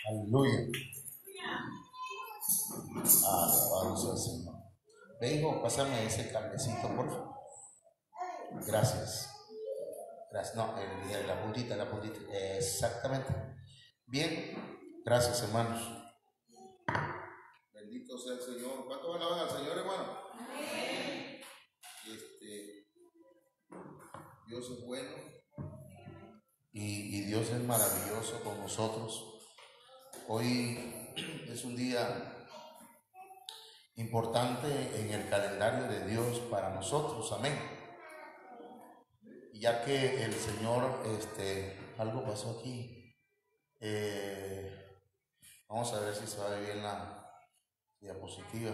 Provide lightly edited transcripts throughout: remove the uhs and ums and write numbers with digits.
Aleluya. Alabanza al Señor. Ve, hijo, pásame ese cablecito, por favor. Gracias. Gracias. No, la puntita, la puntita. Exactamente. Bien. Gracias, hermanos. Bendito sea el Señor. ¿Cuánto alaban al Señor, hermano? Amén. Dios es bueno y Dios es maravilloso con nosotros. Hoy es un día importante en el calendario de Dios para nosotros, amén. Ya que el Señor, algo pasó aquí. Vamos a ver si se va a ver bien la diapositiva.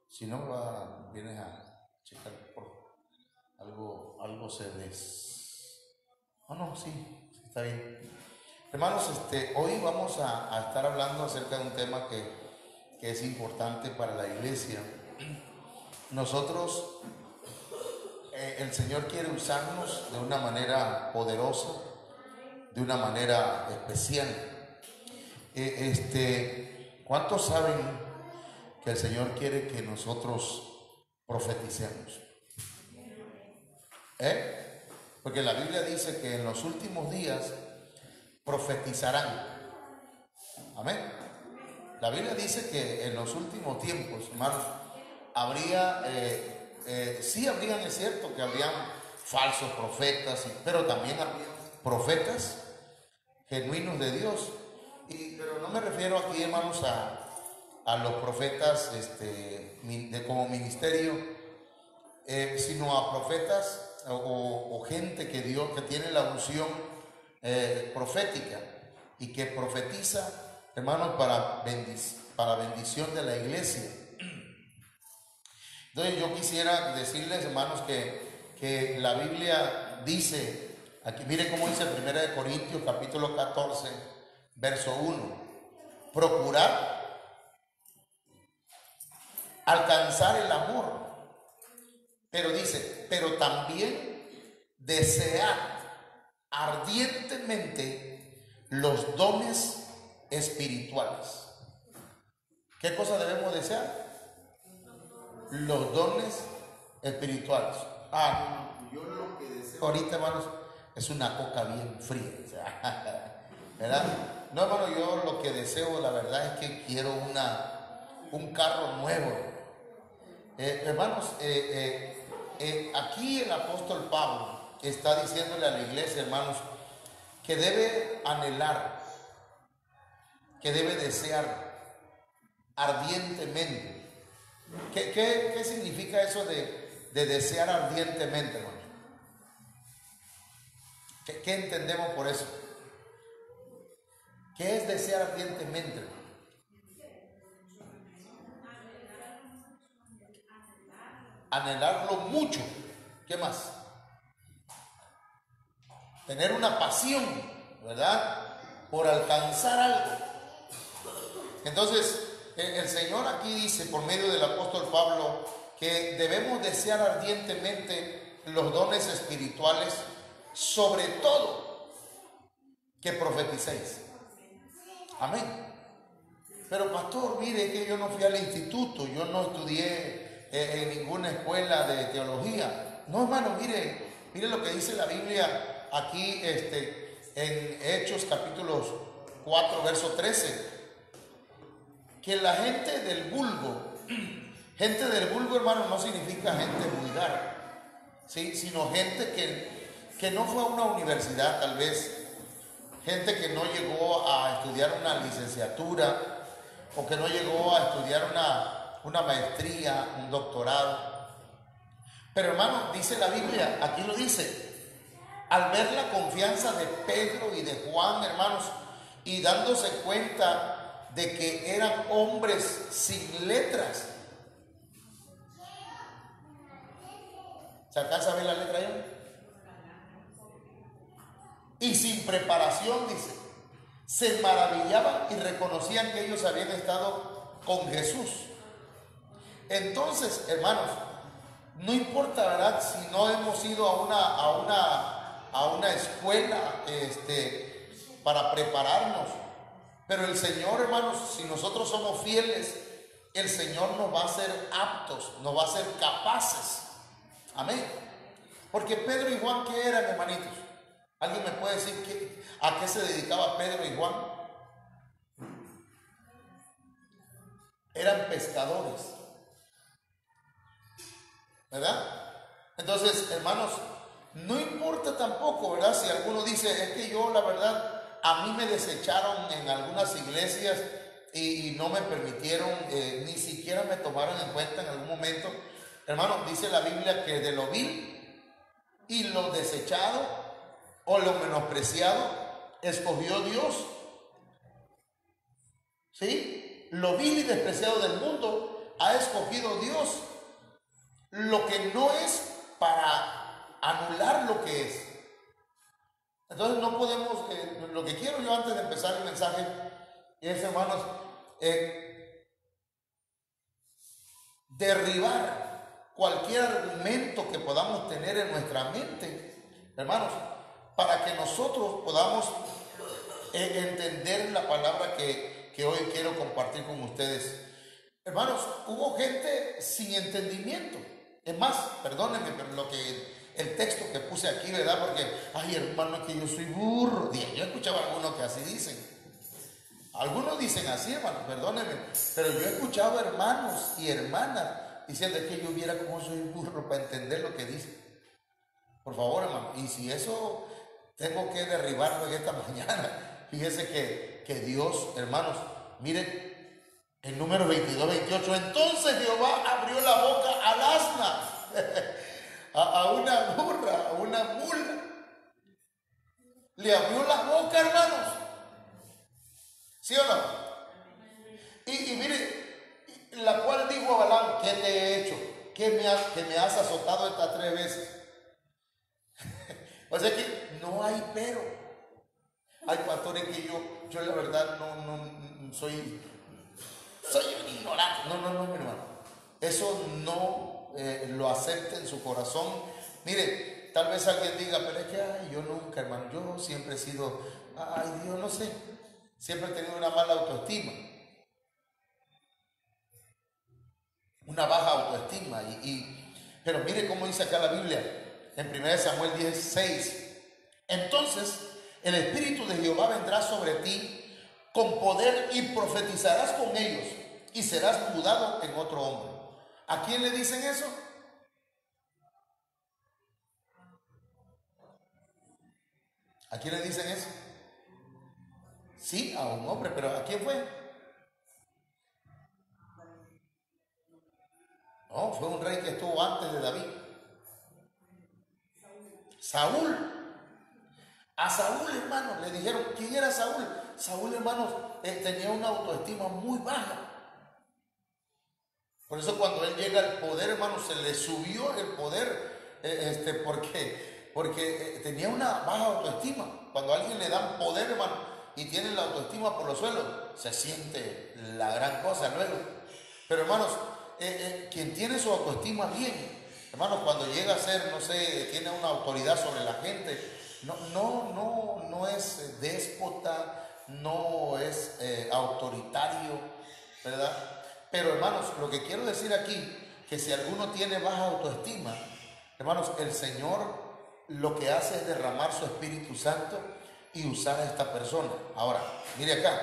Si no, vienes a checar por algo se no, sí, está bien. Hermanos, hoy vamos a estar hablando acerca de un tema que es importante para la iglesia. Nosotros, el Señor quiere usarnos de una manera poderosa, de una manera especial. ¿Cuántos saben que el Señor quiere que nosotros profeticemos? Porque la Biblia dice que en los últimos días profetizarán. Amén. La Biblia dice que en los últimos tiempos, hermanos, habrían, es cierto que habrían falsos profetas, pero también habría profetas genuinos de Dios. Pero no me refiero aquí, hermanos, a los profetas como ministerio, sino a profetas o gente que tiene la unción profética y que profetiza, hermanos, para bendición de la iglesia. Entonces yo quisiera decirles, hermanos, que la Biblia dice, aquí mire cómo dice 1 Corintios capítulo 14, verso 1, procurar alcanzar el amor, pero dice, pero también desear ardientemente los dones espirituales. ¿Qué cosa debemos desear? Los dones espirituales. Yo lo que deseo ahorita, hermanos, es una coca bien fría, ¿verdad? No, hermano, yo lo que deseo, la verdad, es que quiero un carro nuevo. Hermanos, aquí el apóstol Pablo está diciéndole a la iglesia, hermanos, que debe anhelar, que debe desear ardientemente. ¿Qué significa eso de desear ardientemente, hermano? ¿Qué entendemos por eso? ¿Qué es desear ardientemente, hermano? Anhelarlo mucho. ¿Qué más? Tener una pasión, ¿verdad? Por alcanzar algo. Entonces, el Señor aquí dice, por medio del apóstol Pablo, que debemos desear ardientemente los dones espirituales, sobre todo que profeticéis. Amén. Pero pastor, mire que yo no fui al instituto, yo no estudié en ninguna escuela de teología. No, hermano, mire lo que dice la Biblia aquí en Hechos capítulos 4, verso 13. Que la gente del vulgo, hermano, no significa gente vulgar, ¿sí? Sino gente que no fue a una universidad tal vez, gente que no llegó a estudiar una licenciatura o que no llegó a estudiar una maestría, un doctorado. Pero hermano, dice la Biblia, aquí lo dice, al ver la confianza de Pedro y de Juan, hermanos, y dándose cuenta de que eran hombres sin letras. ¿Se alcanza a ver la letra ahí? Y sin preparación, dice, se maravillaban y reconocían que ellos habían estado con Jesús. Entonces, hermanos, no importa, ¿verdad?, si no hemos ido a una escuela para prepararnos, pero el Señor, hermanos, si nosotros somos fieles, el Señor nos va a hacer aptos, nos va a hacer capaces. Amén. Porque Pedro y Juan, ¿qué eran, hermanitos? ¿Alguien me puede decir a qué se dedicaba Pedro y Juan? Eran pescadores, ¿verdad? Entonces, hermanos, no importa tampoco, ¿verdad? Si alguno dice, es que yo, la verdad, a mí me desecharon en algunas iglesias y no me permitieron, ni siquiera me tomaron en cuenta en algún momento. Hermanos, dice la Biblia que de lo vil y lo desechado o lo menospreciado escogió Dios. ¿Sí? Lo vil y despreciado del mundo ha escogido Dios. Lo que no es para anular lo que es. Entonces no podemos, lo que quiero yo antes de empezar el mensaje es, hermanos, derribar cualquier argumento que podamos tener en nuestra mente, hermanos, para que nosotros podamos entender la palabra que hoy quiero compartir con ustedes. Hermanos, hubo gente sin entendimiento. Es más, perdónenme, pero el texto que puse aquí, ¿verdad? Porque, ay, hermano, que yo soy burro. Yo he escuchado a algunos que así dicen. Algunos dicen así, hermano, perdónenme, pero yo he escuchado hermanos y hermanas diciendo que yo viera cómo soy burro para entender lo que dice. Por favor, hermano, y si eso tengo que derribarlo en esta mañana, fíjese que Dios, hermanos, miren, en Números 22-28, entonces Jehová abrió la boca al asna, a una burra, a una mula. Le abrió la boca, hermanos. ¿Sí o no? Y mire, la cual dijo a Balaam, ¿qué te he hecho? Que me has azotado estas 3 veces. O sea que no hay pero. Hay pastores que yo la verdad no soy un ignorante. No, mi hermano. Eso no lo acepte en su corazón. Mire, tal vez alguien diga, pero es que ay, yo nunca, hermano, yo siempre he sido, ay Dios, no sé, siempre he tenido una mala autoestima, una baja autoestima. Pero mire cómo dice acá la Biblia, en 1 Samuel 16, entonces el Espíritu de Jehová vendrá sobre ti con poder y profetizarás con ellos y serás mudado en otro hombre. ¿A quién le dicen eso? ¿A quién le dicen eso? Sí, a un hombre, pero ¿a quién fue? No, fue un rey que estuvo antes de David. Saúl. A Saúl, hermanos, le dijeron, ¿quién era Saúl? Saúl, hermanos, tenía una autoestima muy baja. Por eso cuando él llega al poder, hermanos, se le subió el poder, porque tenía una baja autoestima. Cuando a alguien le dan poder, hermano, y tiene la autoestima por los suelos, se siente la gran cosa luego. Pero, hermanos, quien tiene su autoestima bien, hermanos, cuando llega a ser, no sé, tiene una autoridad sobre la gente, no es déspota, no es autoritario, ¿verdad? Pero, hermanos, lo que quiero decir aquí, que si alguno tiene baja autoestima, hermanos, el Señor lo que hace es derramar su Espíritu Santo y usar a esta persona. Ahora, mire acá.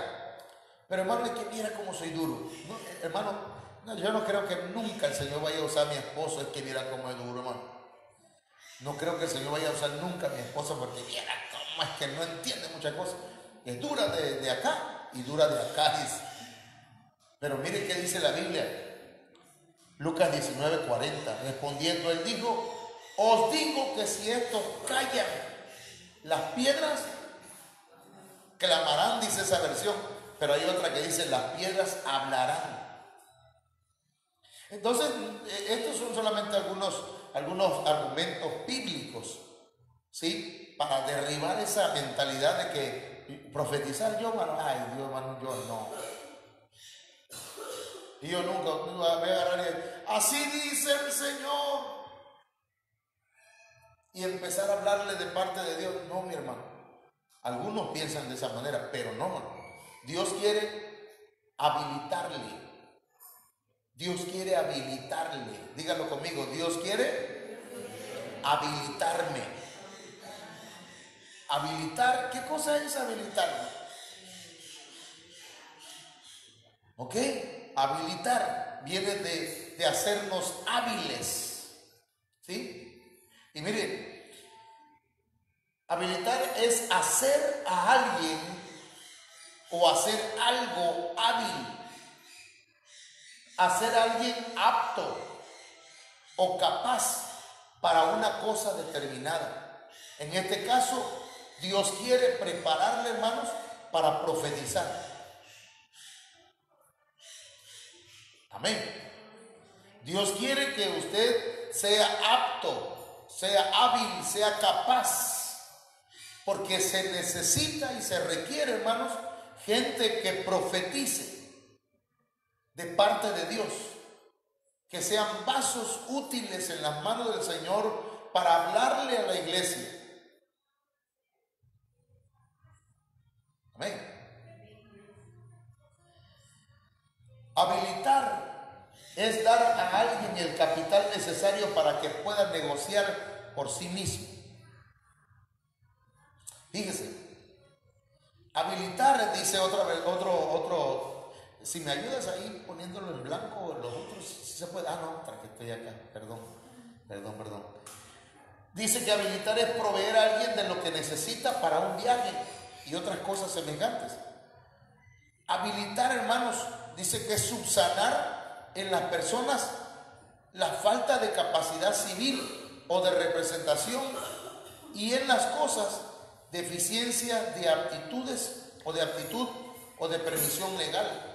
Pero, hermano, es que mira cómo soy duro. No, hermano, no, yo no creo que nunca el Señor vaya a usar a mi esposo, es que mira cómo es duro, hermano. No creo que el Señor vaya a usar nunca a mi esposa porque viera cómo es que no entiende muchas cosas. Es dura de acá y dura de acá, dice. Pero mire qué dice la Biblia. Lucas 19:40. Respondiendo, él dijo: os digo que si estos callan, las piedras clamarán, dice esa versión. Pero hay otra que dice: las piedras hablarán. Entonces, estos son solamente algunos argumentos bíblicos, ¿sí? Para derribar esa mentalidad de que profetizar yo, mano, ay Dios, mano, yo no. Y yo nunca voy a agarrar y así dice el Señor. Y empezar a hablarle de parte de Dios. No, mi hermano. Algunos piensan de esa manera, pero no, hermano. Dios quiere habilitarle. Dios quiere habilitarle. Dígalo conmigo. Dios quiere habilitarme. Habilitar. ¿Qué cosa es habilitarme? ¿Ok? Habilitar viene de hacernos hábiles. ¿Sí? Y mire, habilitar es hacer a alguien o hacer algo hábil. Hacer a alguien apto o capaz para una cosa determinada. En este caso, Dios quiere prepararle, hermanos, para profetizar. Amén. Dios quiere que usted sea apto, sea hábil, sea capaz, porque se necesita y se requiere, hermanos, gente que profetice de parte de Dios, que sean vasos útiles en las manos del Señor para hablarle a la iglesia. Amén. Habilitar es dar a alguien el capital necesario para que pueda negociar por sí mismo. Fíjese, habilitar, dice otro. Si me ayudas ahí poniéndolo en blanco, los otros si se puede. Ah, no, para que estoy acá, perdón. Dice que habilitar es proveer a alguien de lo que necesita para un viaje y otras cosas semejantes. Habilitar, hermanos, dice que es subsanar en las personas la falta de capacidad civil o de representación, y en las cosas deficiencia de aptitudes o de aptitud o de permisión legal.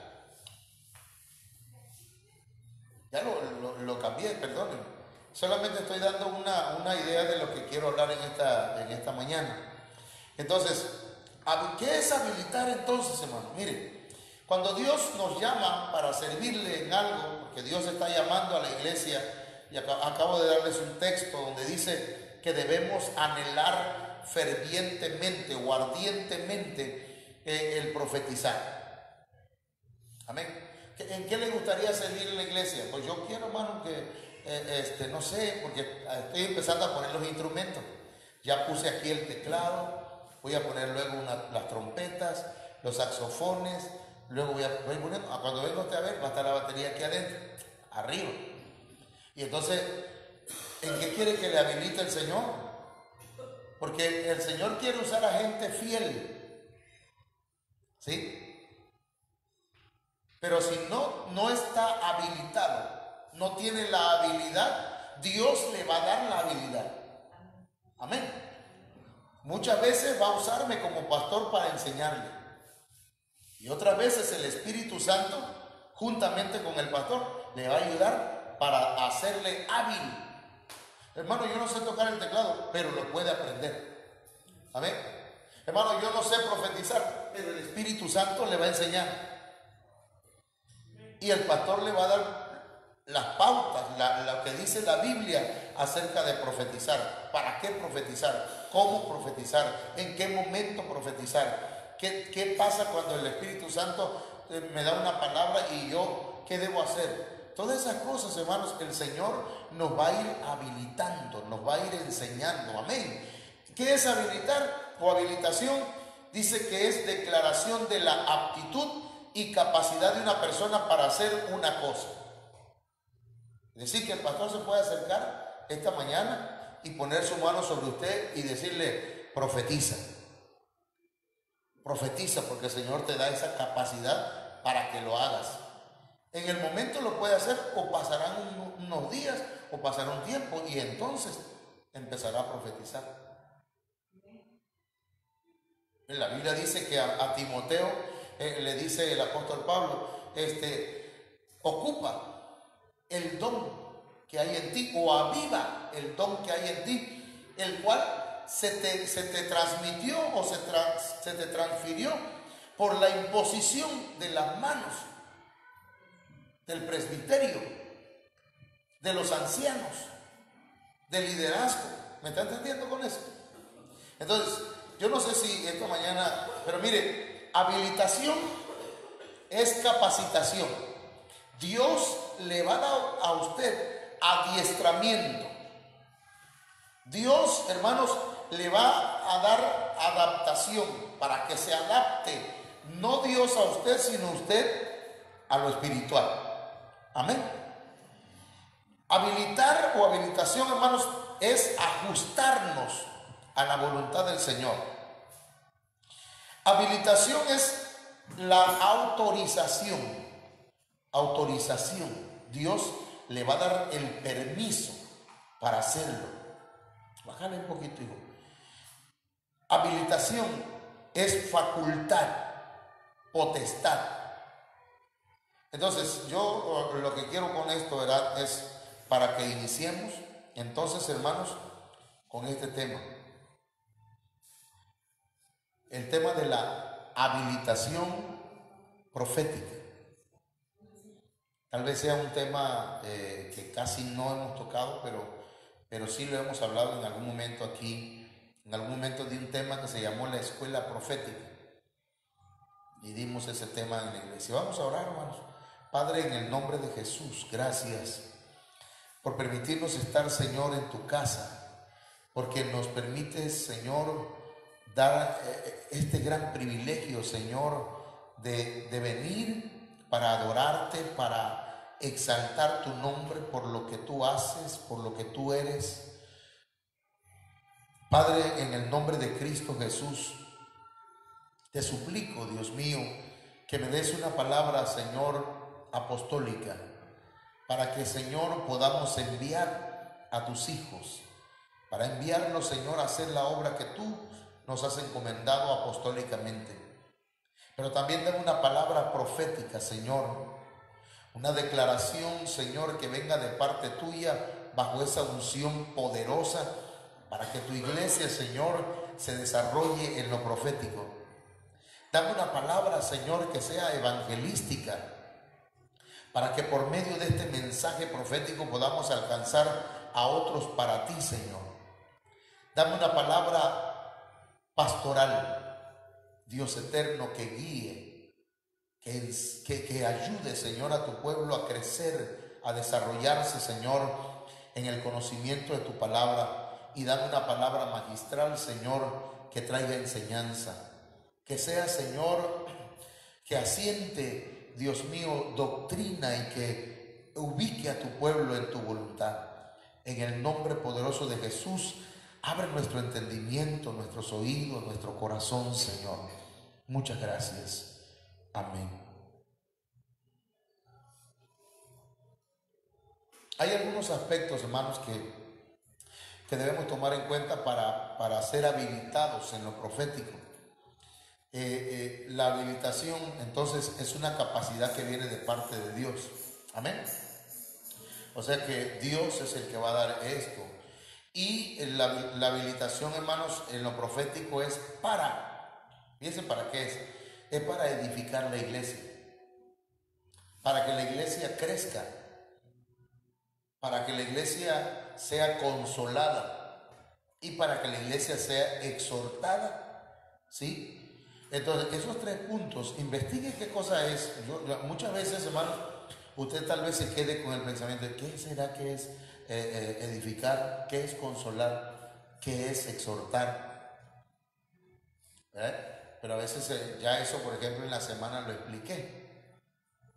Ya lo cambié, perdónenme. Solamente estoy dando una idea de lo que quiero hablar en esta mañana. Entonces, ¿qué es habilitar entonces, hermano? Mire, cuando Dios nos llama para servirle en algo, porque Dios está llamando a la iglesia, y acabo de darles un texto donde dice que debemos anhelar fervientemente o ardientemente el profetizar. Amén. ¿En qué le gustaría servir en la iglesia? Pues yo quiero, hermano, que no sé, porque estoy empezando a poner los instrumentos. Ya puse aquí el teclado, voy a poner luego las trompetas, los saxofones, luego voy poniendo, cuando venga usted a ver, va a estar la batería aquí adentro, arriba. Y entonces, ¿en qué quiere que le habilite el Señor? Porque el Señor quiere usar a gente fiel, ¿sí? Pero si no está habilitado, no tiene la habilidad, Dios le va a dar la habilidad. Amén. Muchas veces va a usarme como pastor para enseñarle. Y otras veces el Espíritu Santo, juntamente con el pastor, le va a ayudar para hacerle hábil. Hermano, yo no sé tocar el teclado, pero lo puede aprender. Amén. Hermano, yo no sé profetizar, pero el Espíritu Santo le va a enseñar. Y el pastor le va a dar las pautas, lo que dice la Biblia acerca de profetizar. ¿Para qué profetizar? ¿Cómo profetizar? ¿En qué momento profetizar? ¿Qué pasa cuando el Espíritu Santo me da una palabra y yo, qué debo hacer? Todas esas cosas, hermanos, el Señor nos va a ir habilitando, nos va a ir enseñando. Amén. ¿Qué es habilitar o habilitación? Dice que es declaración de la aptitud y capacidad de una persona para hacer una cosa. Es decir, que el pastor se puede acercar esta mañana y poner su mano sobre usted y decirle, profetiza. Profetiza, porque el Señor te da esa capacidad para que lo hagas. En el momento lo puede hacer, o pasarán unos días o pasará un tiempo y entonces empezará a profetizar. La Biblia dice que a Timoteo le dice el apóstol Pablo, ocupa el don que hay en ti, o aviva el don que hay en ti, el cual se te transmitió o se te transfirió por la imposición de las manos del presbiterio, de los ancianos, del liderazgo. ¿Me está entendiendo con eso? Entonces, yo no sé si esta mañana, pero mire, habilitación es capacitación. Dios le va a dar a usted adiestramiento. Dios, hermanos, le va a dar adaptación para que se adapte, no Dios a usted, sino usted a lo espiritual. Amén. Habilitar o habilitación, hermanos, es ajustarnos a la voluntad del Señor. Habilitación es la autorización. Autorización. Dios le va a dar el permiso para hacerlo. Bájale un poquito, hijo. Habilitación es facultad, potestad. Entonces, yo lo que quiero con esto, ¿verdad?, es para que iniciemos, entonces, hermanos, con este tema. El tema de la habilitación profética. Tal vez sea un tema que casi no hemos tocado, pero sí lo hemos hablado en algún momento aquí, en algún momento de un tema que se llamó la escuela profética. Y dimos ese tema en la iglesia. Vamos a orar, hermanos. Padre, en el nombre de Jesús, gracias por permitirnos estar, Señor, en tu casa, porque nos permites, Señor, dar este gran privilegio, Señor, de venir para adorarte, para exaltar tu nombre por lo que tú haces, por lo que tú eres. Padre, en el nombre de Cristo Jesús, te suplico, Dios mío, que me des una palabra, Señor, apostólica, para que, Señor, podamos enviar a tus hijos, para enviarlos, Señor, a hacer la obra que tú nos has encomendado apostólicamente. Pero también dame una palabra profética, Señor, una declaración, Señor, que venga de parte tuya bajo esa unción poderosa, para que tu iglesia, Señor, se desarrolle en lo profético. Dame una palabra, Señor, que sea evangelística, para que por medio de este mensaje profético podamos alcanzar a otros para ti, Señor. Dame una palabra pastoral, Dios eterno, que guíe, que ayude, Señor, a tu pueblo a crecer, a desarrollarse, Señor, en el conocimiento de tu palabra. Y dame una palabra magistral, Señor, que traiga enseñanza, que sea, Señor, que asiente, Dios mío, doctrina, y que ubique a tu pueblo en tu voluntad. En el nombre poderoso de Jesús, abre nuestro entendimiento, nuestros oídos, nuestro corazón, Señor. Muchas gracias. Amén. Hay algunos aspectos, hermanos, que debemos tomar en cuenta para ser habilitados en lo profético. La habilitación, entonces, es una capacidad que viene de parte de Dios. Amén. O sea que Dios es el que va a dar esto. Y la habilitación, hermanos, en lo profético es fíjense para qué es. Es para edificar la iglesia, para que la iglesia crezca, para que la iglesia sea consolada y para que la iglesia sea exhortada, ¿sí? Entonces, esos tres puntos, investigue qué cosa es. Muchas veces, hermanos, usted tal vez se quede con el pensamiento de ¿qué será que es edificar? ¿Qué es consolar? ¿Qué es exhortar? Pero a veces ya eso, por ejemplo, en la semana lo expliqué.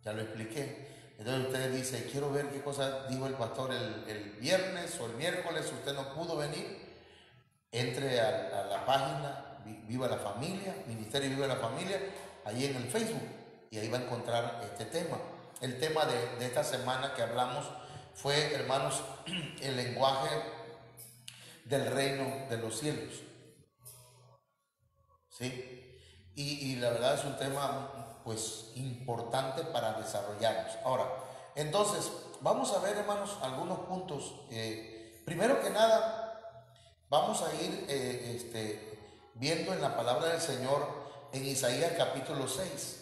Ya lo expliqué. Entonces usted dice, quiero ver qué cosa dijo el pastor el viernes o el miércoles, usted no pudo venir, entre a la página Viva la Familia, Ministerio Viva la Familia, ahí en el Facebook, y ahí va a encontrar este tema. El tema de esta semana que hablamos fue, hermanos, el lenguaje del reino de los cielos. ¿Sí? Y la verdad es un tema pues importante para desarrollarnos. Ahora, entonces, vamos a ver, hermanos, algunos puntos. Primero que nada, vamos a ir viendo en la palabra del Señor en Isaías capítulo 6.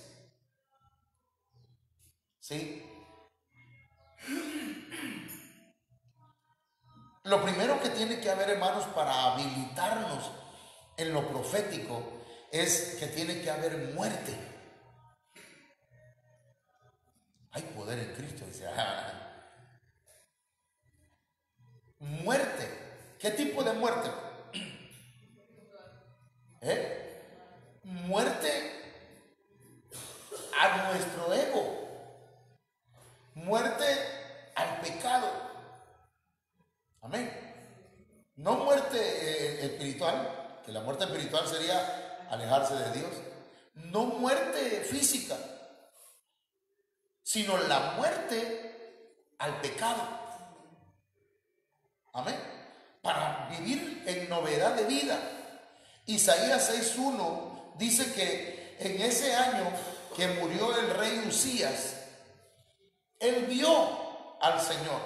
¿Sí? Lo primero que tiene que haber, hermanos, para habilitarnos en lo profético es que tiene que haber muerte. Hay poder en Cristo, dice. Muerte. ¿Qué tipo de muerte? Muerte a nuestro ego. Muerte al pecado. Amén. No muerte espiritual, que la muerte espiritual sería alejarse de Dios. No muerte física, sino la muerte al pecado. Amén. Para vivir en novedad de vida. Isaías 6:1 dice que en ese año que murió el rey Usías, él vio al Señor.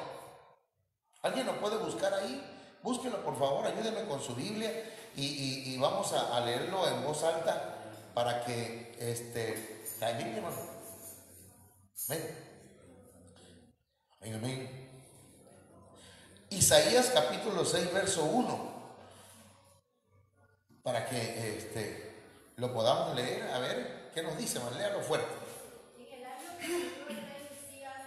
¿Alguien lo puede buscar ahí? Búsquelo, por favor, ayúdeme con su Biblia y vamos a leerlo en voz alta para que ¿está en Biblia, hermano? Amén. Amén, amén. Isaías capítulo 6, verso 1, para que lo podamos leer. A ver, ¿qué nos dice? Léalo fuerte. En el año que murió el rey Usías,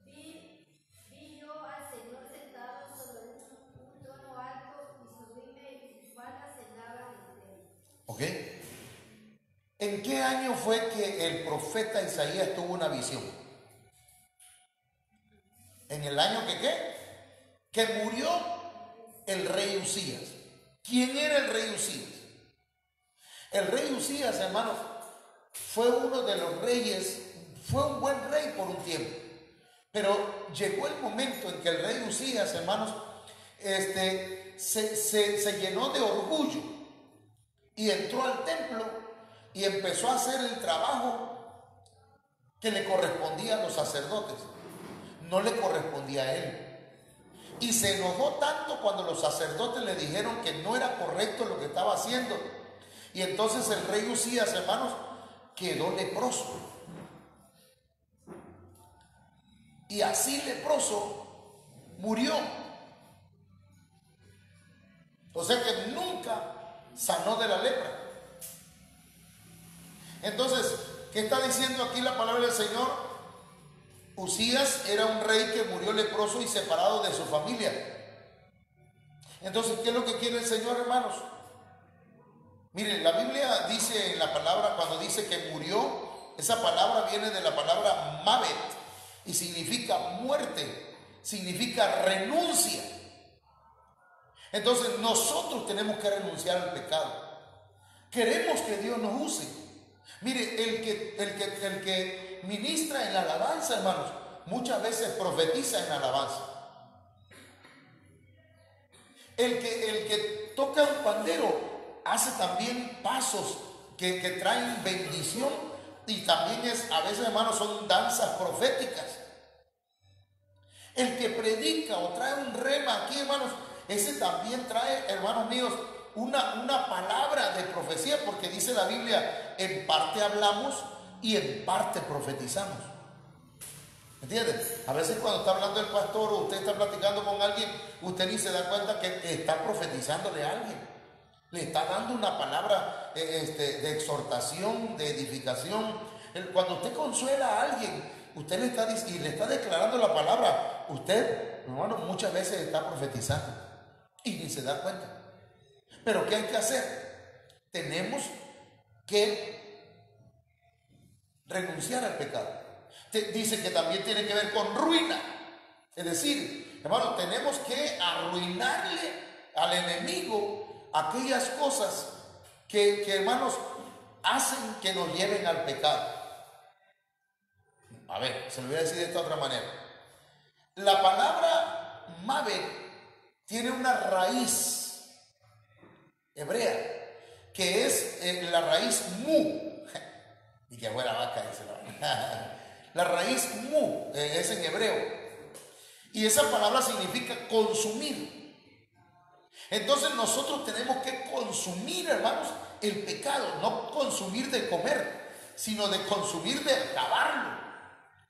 vi yo al Señor sentado sobre un trono alto y sublime, y su falda cenaba en él. ¿Ok? ¿En qué año fue que el profeta Isaías tuvo una visión? ¿En el año que qué? Que murió el rey Usías. ¿Quién era el rey Usías? El rey Usías, hermanos, fue uno de los reyes, fue un buen rey por un tiempo, pero llegó el momento en que el rey Usías, hermanos, se llenó de orgullo y entró al templo y empezó a hacer el trabajo que le correspondía a los sacerdotes, no le correspondía a él. Y se enojó tanto cuando los sacerdotes le dijeron que no era correcto lo que estaba haciendo. Y entonces el rey Usías, hermanos, quedó leproso. Y así leproso murió. O sea que nunca sanó de la lepra. Entonces, ¿qué está diciendo aquí la palabra del Señor? Usías era un rey que murió leproso y separado de su familia. Entonces, ¿qué es lo que quiere el Señor, hermanos? Miren, la Biblia dice en la palabra, cuando dice que murió, esa palabra viene de la palabra Mavet y significa muerte, significa renuncia. Entonces, nosotros tenemos que renunciar al pecado. Queremos que Dios nos use. Mire, el que ministra en la alabanza, hermanos, muchas veces profetiza en la alabanza. El que toca un pandero hace también pasos que traen bendición, y también a veces, hermanos, son danzas proféticas. El que predica o trae un rema aquí, hermanos, ese también trae, hermanos míos, una palabra de profecía, porque dice la Biblia, en parte hablamos y en parte profetizamos. ¿Entiendes? A veces cuando está hablando el pastor o usted está platicando con alguien, usted ni se da cuenta que está profetizándole a alguien. Le está dando una palabra de exhortación, de edificación. Cuando usted consuela a alguien, usted le está declarando la palabra. Usted, hermano, muchas veces está profetizando y ni se da cuenta. Pero ¿qué hay que hacer? Tenemos que renunciar al pecado. Dice que también tiene que ver con ruina. Es decir, hermano, tenemos que arruinarle al enemigo aquellas cosas que hermanos, hacen que nos lleven al pecado. A ver, se lo voy a decir de esta otra manera. La palabra Mabel tiene una raíz hebrea, que es la raíz mu. Y que fuera vaca, dice la raíz mu, es en hebreo. Y esa palabra significa consumir. Entonces nosotros tenemos que consumir, hermanos, el pecado. No consumir de comer, sino de consumir de acabarlo.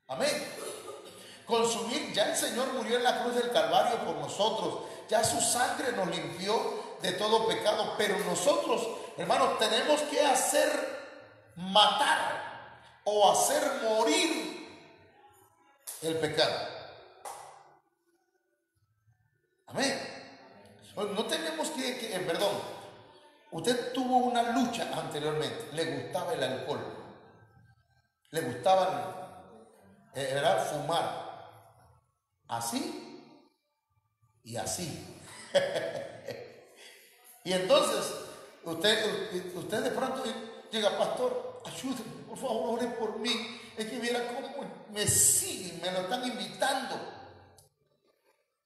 Amén. Consumir, ya el Señor murió en la cruz del Calvario por nosotros. Ya su sangre nos limpió de todo pecado. Pero nosotros, hermanos, tenemos que hacer matar o hacer morir el pecado. Amén. No tenemos perdón, usted tuvo una lucha anteriormente, le gustaba el alcohol, le gustaba fumar, así y así. Y entonces usted de pronto llega: pastor, ayúdeme, por favor, ore por mí. Es que viera cómo me siguen, me lo están invitando.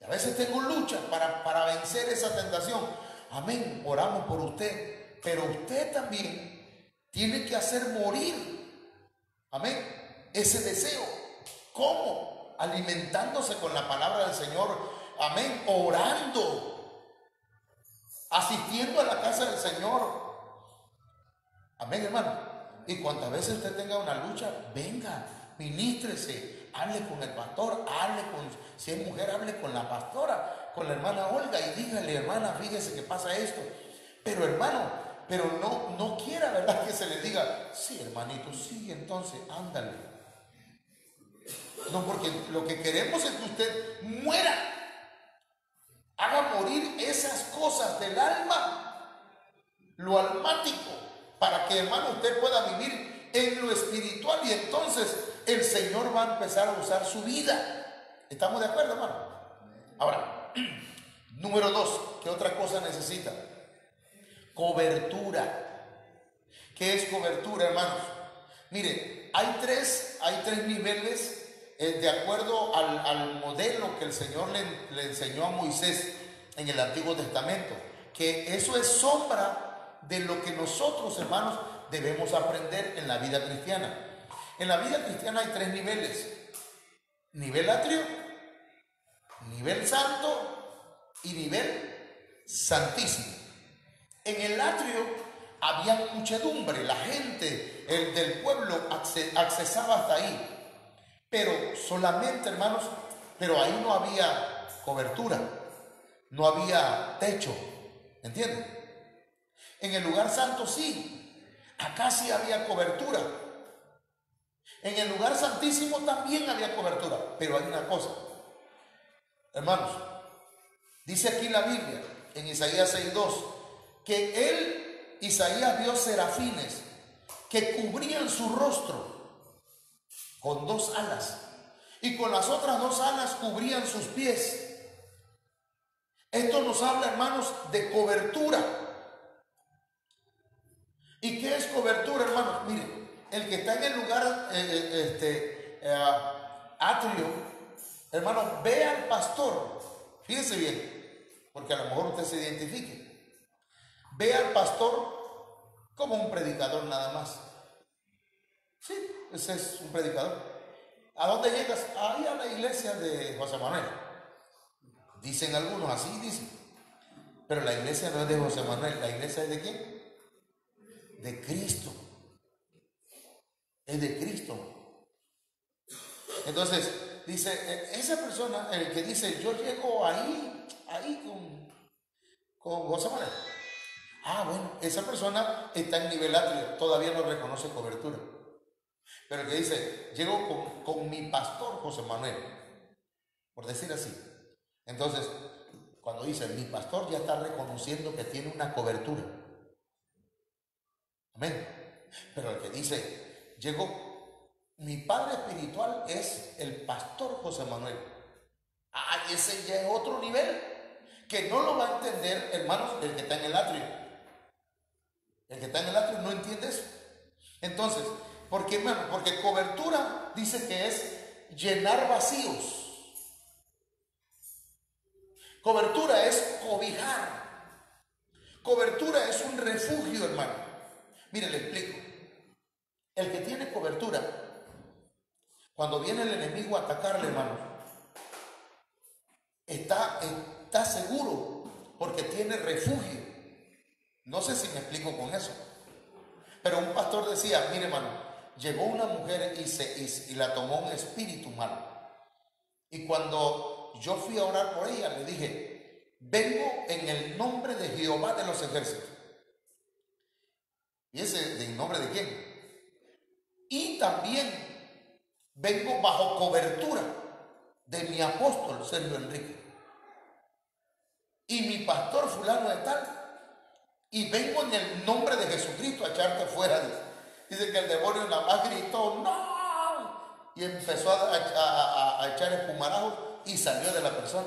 Y a veces tengo lucha para vencer esa tentación. Amén, oramos por usted. Pero usted también tiene que hacer morir, amén, ese deseo. ¿Cómo? Alimentándose con la palabra del Señor. Amén, orando, asistiendo a la casa del Señor. Amén, hermano. Y cuantas veces usted tenga una lucha, venga, ministrese, hable con el pastor, si es mujer, hable con la pastora, con la hermana Olga, y dígale: hermana, fíjese que pasa esto. Pero hermano, no quiera, ¿verdad?, que se le diga: sí, hermanito, sí, entonces ándale. No, porque lo que queremos es que usted muera, haga morir esas cosas del alma, lo almático, para que, hermano, usted pueda vivir en lo espiritual, y entonces el Señor va a empezar a usar su vida. ¿Estamos de acuerdo, hermano? Ahora, número 2, ¿qué otra cosa necesita? Cobertura. ¿Qué es cobertura, hermanos? Mire, hay tres niveles de acuerdo al modelo que el Señor le enseñó a Moisés en el Antiguo Testamento, que eso es sombra de lo que nosotros, hermanos, debemos aprender en la vida cristiana. En la vida cristiana hay 3 niveles: nivel atrio, nivel santo y nivel santísimo. En el atrio había muchedumbre, la gente del pueblo accesaba hasta ahí, pero solamente, hermanos, pero ahí no había cobertura, no había techo, ¿entienden? En el lugar santo sí, acá sí había cobertura. En el lugar santísimo también había cobertura, pero hay una cosa, hermanos, dice aquí la Biblia en Isaías 6:2 que Isaías vio serafines que cubrían su rostro con 2 alas, y con las otras 2 alas cubrían sus pies. Esto nos habla, hermanos, de cobertura. ¿Y qué es cobertura, hermanos? Miren, el que está en el lugar atrio, hermano, ve al pastor. Fíjense bien, porque a lo mejor usted se identifique. Ve al pastor como un predicador nada más. Sí, ese es un predicador. ¿A dónde llegas? Ahí a la iglesia de José Manuel. Dicen algunos, así dicen. Pero la iglesia no es de José Manuel. ¿La iglesia es de quién? De Cristo. Es de Cristo. Entonces, dice, esa persona, el que dice: yo llego ahí con José Manuel. Ah, bueno, esa persona está en nivel atrio, todavía no reconoce cobertura. Pero el que dice: llego con mi pastor José Manuel, por decir así. Entonces, cuando dice mi pastor, ya está reconociendo que tiene una cobertura. Amén. Pero el que dice: llego Mi padre espiritual es el pastor José Manuel. Ah, ese ya es otro nivel que no lo va a entender, hermanos, el que está en el atrio. El que está en el atrio no entiende eso. Entonces, ¿por qué, hermano? Porque cobertura dice que es llenar vacíos. Cobertura es cobijar. Cobertura es un refugio, hermano. Mire, le explico. El que tiene cobertura, cuando viene el enemigo a atacarle, hermano, está seguro porque tiene refugio. No sé si me explico con eso. Pero un pastor decía, mire, hermano, llegó una mujer y la tomó un espíritu malo. Y cuando yo fui a orar por ella, le dije, vengo en el nombre de Jehová de los ejércitos. ¿Y ese en nombre de quién? Y también vengo bajo cobertura de mi apóstol Sergio Enrique y mi pastor fulano de tal, y vengo en el nombre de Jesucristo a echarte fuera. Dice que el demonio nada más gritó ¡no! Y empezó a echar espumarajos y salió de la persona,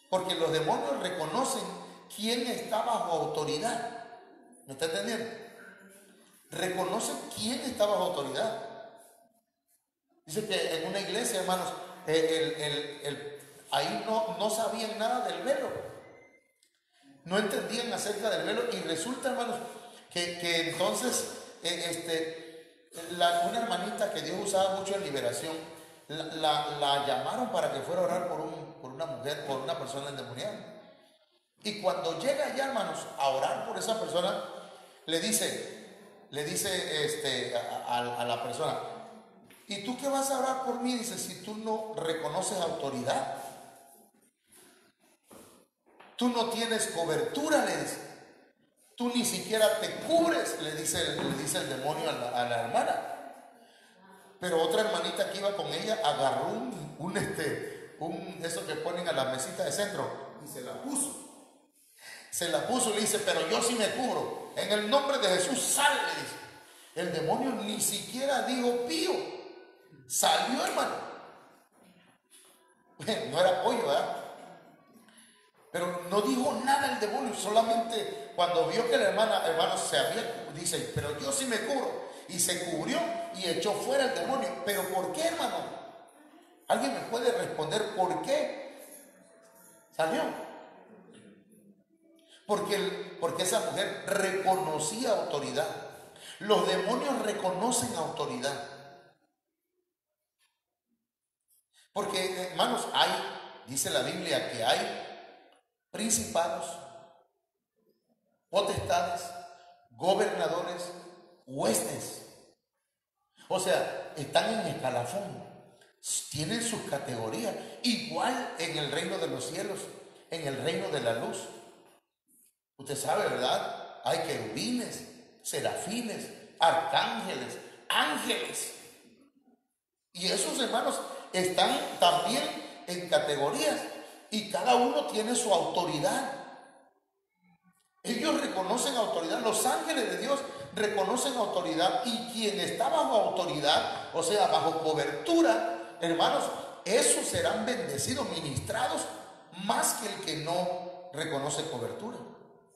porque los demonios reconocen quién está bajo autoridad. ¿Me está entendiendo? Reconocen quién está bajo autoridad. Dice que en una iglesia, hermanos, ahí no sabían nada del velo, no entendían acerca del velo, y resulta, hermanos, que entonces una hermanita que Dios usaba mucho en liberación, la llamaron para que fuera a orar por una mujer, por una persona endemoniada. Y cuando llega allá, hermanos, a orar por esa persona, le dice a la persona, ¿y tú qué vas a orar por mí? Dice, si tú no reconoces autoridad, tú no tienes cobertura, le dice, tú ni siquiera te cubres, le dice el demonio a la hermana. Pero otra hermanita que iba con ella agarró eso que ponen a las mesitas de centro y se la puso. Y le dice, pero yo sí me cubro. En el nombre de Jesús, sale, le dice. El demonio ni siquiera dijo pío. Salió, hermano. No era pollo, ¿verdad? Pero no dijo nada el demonio. Solamente cuando vio que la hermano, se había, dice, pero yo sí me cubro. Y se cubrió y echó fuera el demonio. ¿Pero por qué, hermano? ¿Alguien me puede responder por qué salió? Porque esa mujer reconocía autoridad. Los demonios reconocen autoridad. Porque, hermanos, dice la Biblia que hay principados, potestades, gobernadores, huestes. O sea, están en escalafón, tienen sus categorías, igual en el reino de los cielos, en el reino de la luz. Usted sabe, ¿verdad? Hay querubines, serafines, arcángeles, ángeles. Y esos, hermanos, están también en categorías y cada uno tiene su autoridad. Ellos reconocen autoridad, los ángeles de Dios reconocen autoridad, y quien está bajo autoridad, o sea, bajo cobertura, hermanos, esos serán bendecidos, ministrados, más que el que no reconoce cobertura.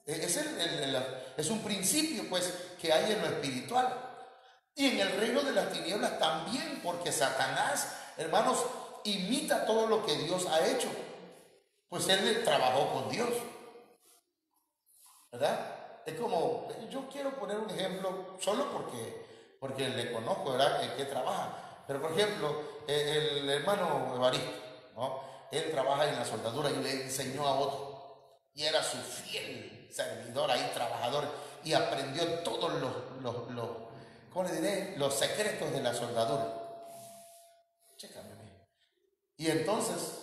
Es un principio, pues, que hay en lo espiritual. Y en el reino de las tinieblas también, porque Satanás, hermanos, imita todo lo que Dios ha hecho. Pues él trabajó con Dios, ¿verdad? Es como, yo quiero poner un ejemplo solo porque le conozco, ¿verdad?, en qué trabaja. Pero por ejemplo, el hermano Evaristo, ¿no? Él trabaja en la soldadura y le enseñó a otro. Y era su fiel servidor ahí, trabajador. Y aprendió todos ¿cómo le diré? Los secretos de la soldadura. Chécame. Y entonces,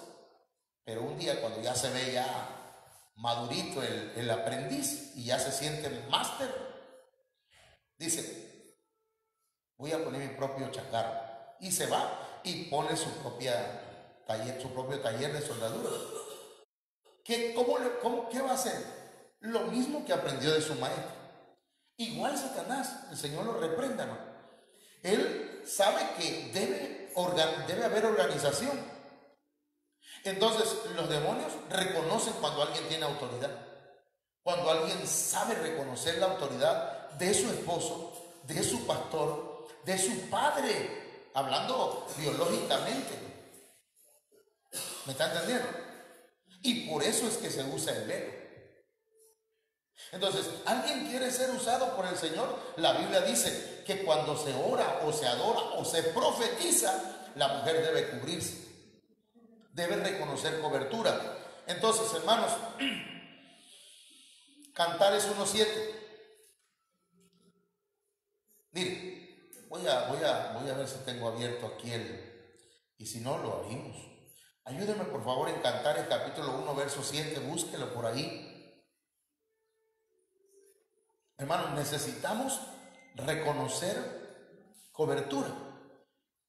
pero un día cuando ya se ve ya madurito el aprendiz y ya se siente máster, dice, voy a poner mi propio changarro. Y se va y pone su propio taller de soldadura. ¿Qué va a hacer? Lo mismo que aprendió de su maestro. Igual Satanás, el Señor lo reprenda, ¿no? Él sabe que debe haber organización. Entonces, los demonios reconocen cuando alguien tiene autoridad. Cuando alguien sabe reconocer la autoridad de su esposo, de su pastor, de su padre, hablando biológicamente. ¿Me está entendiendo? Y por eso es que se usa el velo. Entonces, ¿alguien quiere ser usado por el Señor? La Biblia dice que cuando se ora o se adora o se profetiza, la mujer debe cubrirse, debe reconocer cobertura. Entonces, hermanos, Cantares 1:7. Mire, voy a ver si tengo abierto aquí y si no, lo abrimos. Ayúdenme por favor en Cantares capítulo 1, verso 7, búsquelo por ahí. Hermanos, necesitamos reconocer cobertura.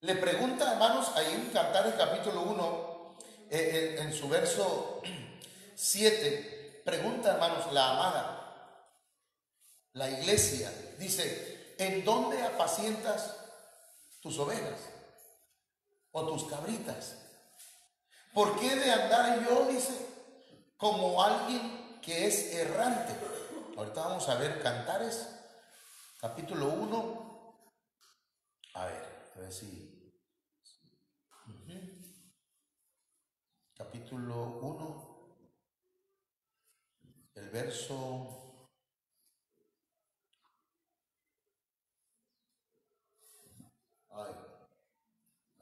Le pregunta, hermanos, ahí en Cantares capítulo 1, en su verso 7, pregunta, hermanos, la amada, la iglesia, dice: ¿en dónde apacientas tus ovejas o tus cabritas? ¿Por qué de andar yo, dice, como alguien que es errante? Ahorita vamos a ver Cantares, capítulo 1. A ver si. Capítulo 1, el verso. A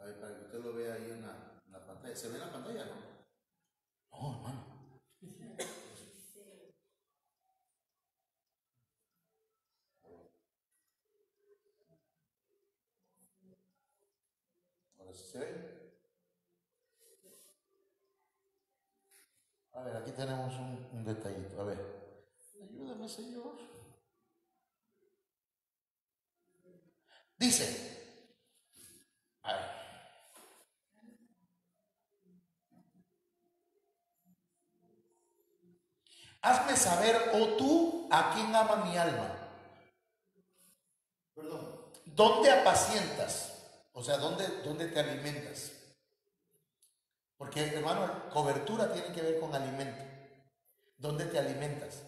ver, para que usted lo vea ahí en la pantalla. ¿Se ve en la pantalla, no? No, hermano. Ahora sí se ve. A ver, aquí tenemos un detallito. A ver, ayúdame, Señor. Dice, a ver, hazme saber, oh tú, a quién ama mi alma. Perdón. ¿Dónde apacientas? O sea, ¿dónde te alimentas? Porque, hermano, cobertura tiene que ver con alimento. ¿Dónde te alimentas?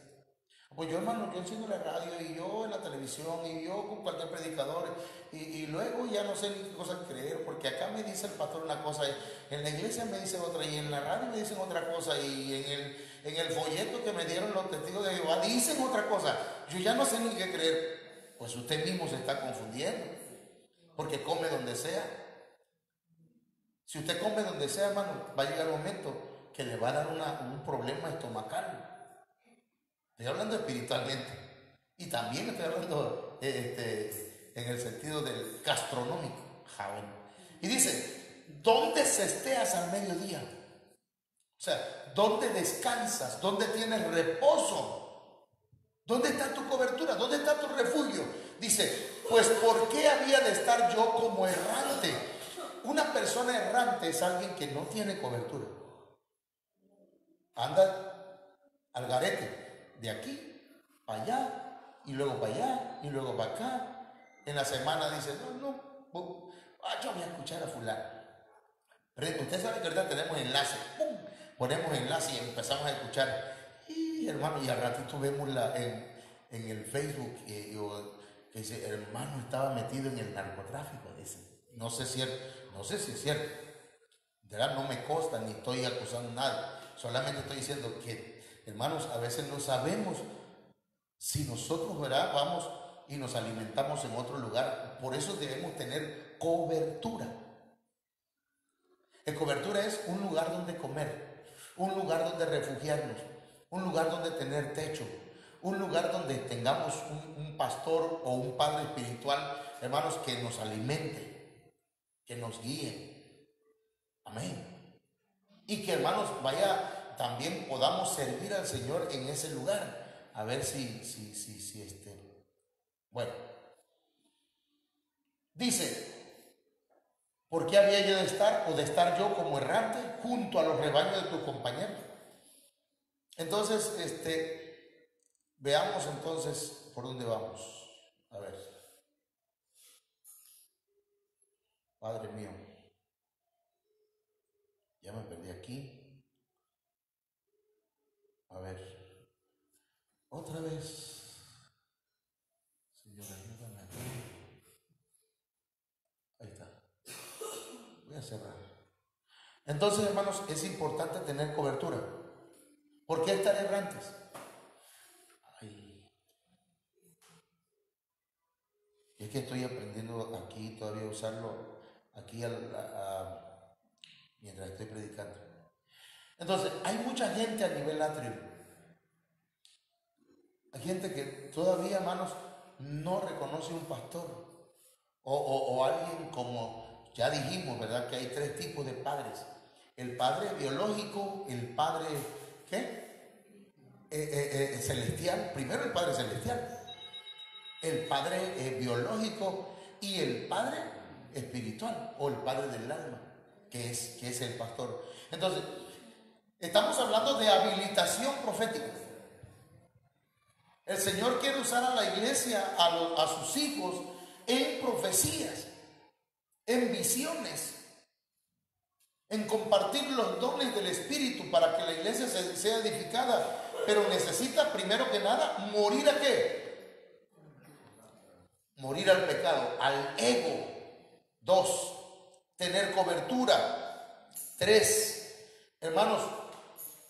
Pues yo, hermano, yo enciendo la radio y yo en la televisión y yo con cualquier predicador y luego ya no sé ni qué cosa creer, porque acá me dice el pastor una cosa, en la iglesia me dice otra y en la radio me dicen otra cosa y en el folleto que me dieron los testigos de Jehová dicen otra cosa. Yo ya no sé ni qué creer. Pues usted mismo se está confundiendo, porque come donde sea. Si usted come donde sea, hermano, va a llegar un momento que le va a dar un problema estomacal. Estoy hablando espiritualmente. Y también estoy hablando en el sentido del gastronómico. Y dice, ¿dónde cesteas al mediodía? O sea, ¿dónde descansas? ¿Dónde tienes reposo? ¿Dónde está tu cobertura? ¿Dónde está tu refugio? Dice, pues ¿por qué había de estar yo como errante? Una persona errante es alguien que no tiene cobertura. Anda al garete, de aquí para allá, y luego para allá, y luego para acá. En la semana dice, yo voy a escuchar a fulano. Pero usted sabe que ahorita tenemos enlace, ¡pum! Ponemos enlace y empezamos a escuchar. Y hermano, y al ratito vemos en el Facebook que dice, hermano estaba metido en el narcotráfico, dice. No sé si es cierto. De verdad no me consta ni estoy acusando a nadie. Solamente estoy diciendo que, hermanos, a veces no sabemos si nosotros, ¿verdad?, vamos y nos alimentamos en otro lugar. Por eso debemos tener cobertura. La cobertura es un lugar donde comer, un lugar donde refugiarnos, un lugar donde tener techo, un lugar donde tengamos un pastor o un padre espiritual, hermanos, que nos alimente, que nos guíe. Amén. Y que, hermanos, también podamos servir al Señor en ese lugar. A ver si bueno. Dice, ¿por qué había yo de estar o de estar yo como errante junto a los rebaños de tus compañeros? Entonces, veamos entonces por dónde vamos. A ver. Padre mío, ya me perdí aquí. A ver, otra vez. Señor, ayúdame aquí. Ahí está. Voy a cerrar. Entonces, hermanos, es importante tener cobertura. ¿Por qué estar errantes? Ay, es que estoy aprendiendo aquí todavía a usarlo aquí mientras estoy predicando. Entonces, hay mucha gente a nivel atrio. Hay gente que todavía, hermanos, no reconoce un pastor o alguien, como ya dijimos, ¿verdad? Que hay tres tipos de padres. El padre biológico, el padre, ¿qué? Celestial. Primero el padre celestial, el padre biológico y el padre espiritual o el padre del alma, que es el pastor. Entonces, estamos hablando de habilitación profética. El Señor quiere usar a la iglesia, a sus hijos, en profecías, en visiones, en compartir los dones del Espíritu para que la iglesia sea edificada. Pero necesita, primero que nada, morir ¿a qué? Morir al pecado, al ego. 2, tener cobertura. 3, hermanos,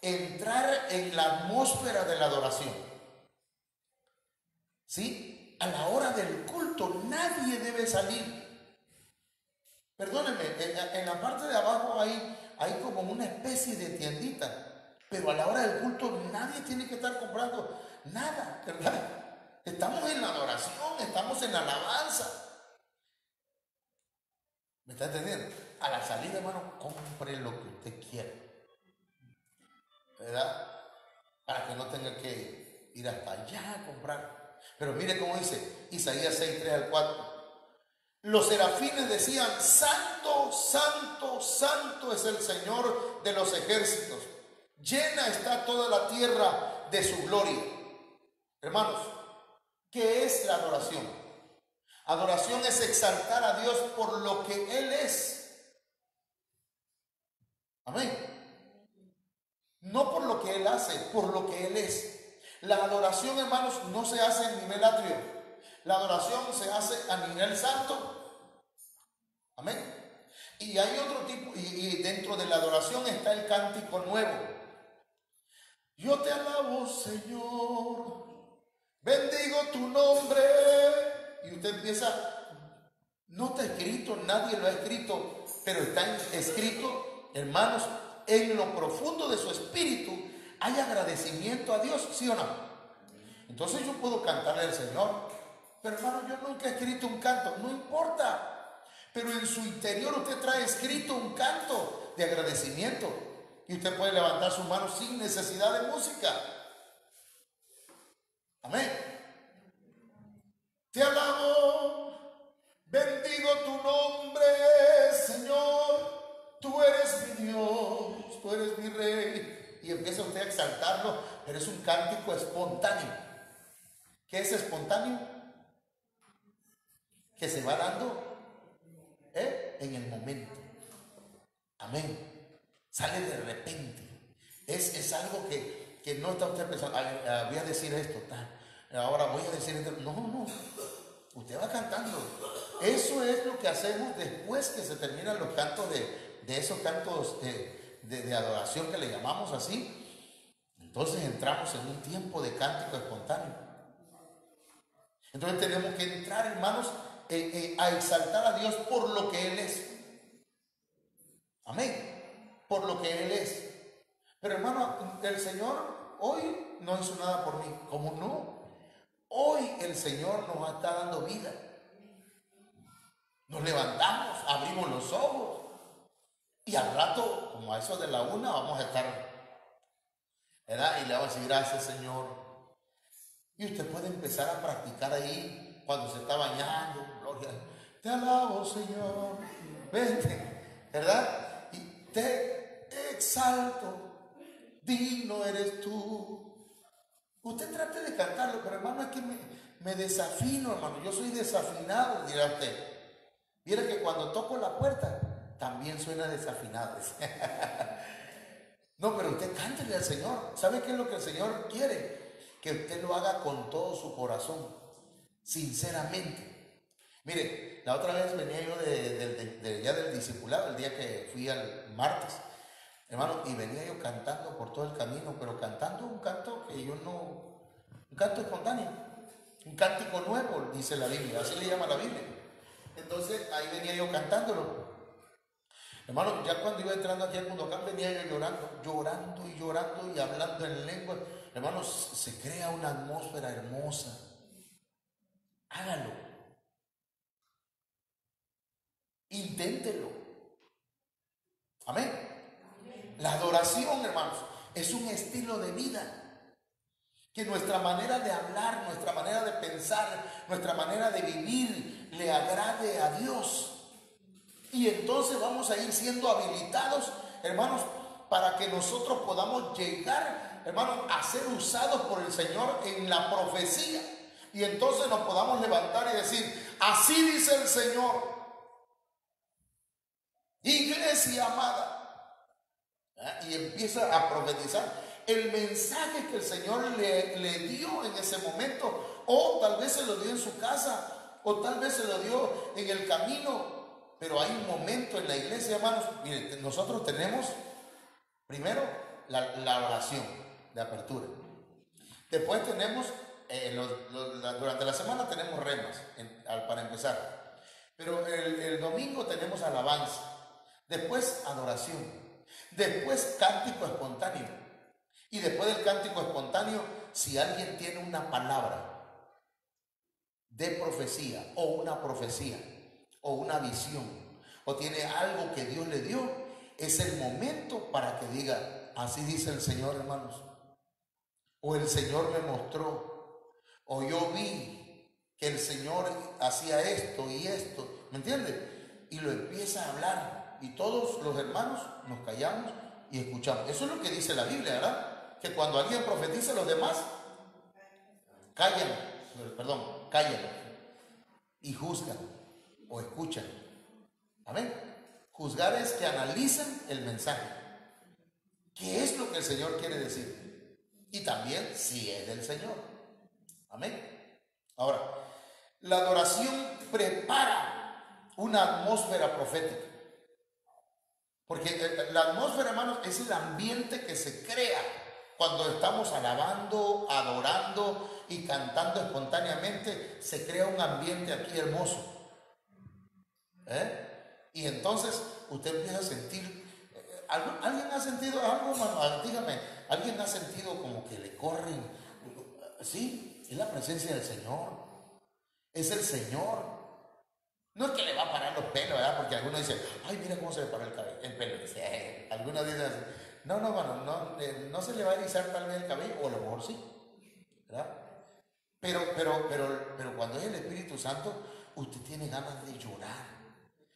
entrar en la atmósfera de la adoración. ¿Sí? A la hora del culto nadie debe salir. Perdónenme, en la parte de abajo hay como una especie de tiendita, pero a la hora del culto nadie tiene que estar comprando nada, ¿verdad? Estamos en la adoración, estamos en la alabanza. ¿Me está entendiendo? A la salida, hermano, compre lo que usted quiera, ¿verdad? Para que no tenga que ir hasta allá a comprar. Pero mire cómo dice Isaías 6:3-4. Los serafines decían: santo, santo, santo es el Señor de los ejércitos. Llena está toda la tierra de su gloria. Hermanos, ¿qué es la adoración? Adoración es exaltar a Dios por lo que Él es. Amén. No por lo que Él hace, por lo que Él es. La adoración, hermanos, no se hace en nivel atrio. La adoración se hace a nivel santo. Amén. Y hay otro tipo, y dentro de la adoración está el cántico nuevo. Yo te alabo, Señor, bendigo tu nombre. Y usted empieza, no está escrito, nadie lo ha escrito, pero está escrito, hermanos, en lo profundo de su espíritu hay agradecimiento a Dios, ¿sí o no? Entonces yo puedo cantarle al Señor, pero hermano, yo nunca he escrito un canto, no importa, pero en su interior usted trae escrito un canto de agradecimiento y usted puede levantar sus manos sin necesidad de música. Amén. Te alabo, bendigo tu nombre, Señor, tú eres mi Dios, tú eres mi Rey. Y empieza usted a exaltarlo, pero es un cántico espontáneo. ¿Qué es espontáneo? Que se va dando en el momento. Amén. Sale de repente. Es algo que no está usted pensando, voy a decir esto, ahora voy a decir esto. No. Usted va cantando. Eso es lo que hacemos después que se terminan los cantos de esos cantos de adoración que le llamamos así. Entonces entramos en un tiempo de cántico espontáneo. Entonces tenemos que entrar, hermanos, a exaltar a Dios por lo que Él es. Amén. Por lo que Él es. Pero hermano, el Señor hoy no hizo nada por mí. ¿Cómo no? Hoy el Señor nos está dando vida. Nos levantamos, abrimos los ojos y al rato, como a eso de la 1, vamos a estar, ¿verdad? Y le vamos a decir: gracias, Señor. Y usted puede empezar a practicar ahí cuando se está bañando. Gloria, te alabo, Señor. Vente, ¿verdad? Y te exalto, digno eres tú. Usted trate de cantarlo, pero hermano, es que me desafino, hermano. Yo soy desafinado, dirá usted. Viera que cuando toco la puerta, también suena desafinado. No, pero usted cántele al Señor. ¿Sabe qué es lo que el Señor quiere? Que usted lo haga con todo su corazón, sinceramente. Mire, la otra vez venía yo ya del discipulado, el día que fui al martes, hermano, y venía yo cantando por todo el camino, pero cantando un canto que yo no, un canto espontáneo, un cántico nuevo, dice la Biblia, así le llama la Biblia. Entonces ahí venía yo cantándolo. Hermano, ya cuando iba entrando aquí al Cundocán venía yo llorando y hablando en lengua. Hermanos, se crea una atmósfera hermosa. Hágalo. Inténtelo. Amén. La adoración, hermanos, es un estilo de vida. Que nuestra manera de hablar, nuestra manera de pensar, nuestra manera de vivir le agrade a Dios. Y entonces vamos a ir siendo habilitados, hermanos, para que nosotros podamos llegar, hermanos, a ser usados por el Señor en la profecía. Y entonces nos podamos levantar y decir, así dice el Señor. Iglesia amada. Y empieza a profetizar el mensaje que el Señor le dio en ese momento. O tal vez se lo dio en su casa, o tal vez se lo dio en el camino. Pero hay un momento en la iglesia, hermanos. Miren, nosotros tenemos primero la oración de apertura. Después tenemos, durante la semana tenemos remas para empezar. Pero el domingo tenemos alabanza. Después adoración. Después cántico espontáneo. Y después del cántico espontáneo, si alguien tiene una palabra de profecía o una profecía, o una visión, o tiene algo que Dios le dio, es el momento para que diga, así dice el Señor, hermanos, o el Señor me mostró, o yo vi que el Señor hacía esto y esto, ¿me entiende? Y lo empieza a hablar, y todos los hermanos nos callamos y escuchamos. Eso es lo que dice la Biblia, ¿verdad? Que cuando alguien profetiza, los demás callan y juzgan o escuchan. Amén. Juzgar es que analicen el mensaje. ¿Qué es lo que el Señor quiere decir? Y también si es del Señor. Amén. Ahora, la adoración prepara una atmósfera profética. Porque la atmósfera, hermanos, es el ambiente que se crea cuando estamos alabando, adorando y cantando espontáneamente. Se crea un ambiente aquí hermoso. Y entonces usted empieza a sentir, ¿alguien ha sentido algo, hermano? Dígame, ¿alguien ha sentido como que le corren? Sí, es la presencia del Señor, es el Señor. No es que le va a parar los pelos, ¿verdad? Porque algunos dicen, ay, mira cómo se le paró el pelo. Algunos dicen así, no, hermano, no se le va a erizar tal vez el cabello, o a lo mejor sí, ¿verdad? Pero cuando es el Espíritu Santo, usted tiene ganas de llorar.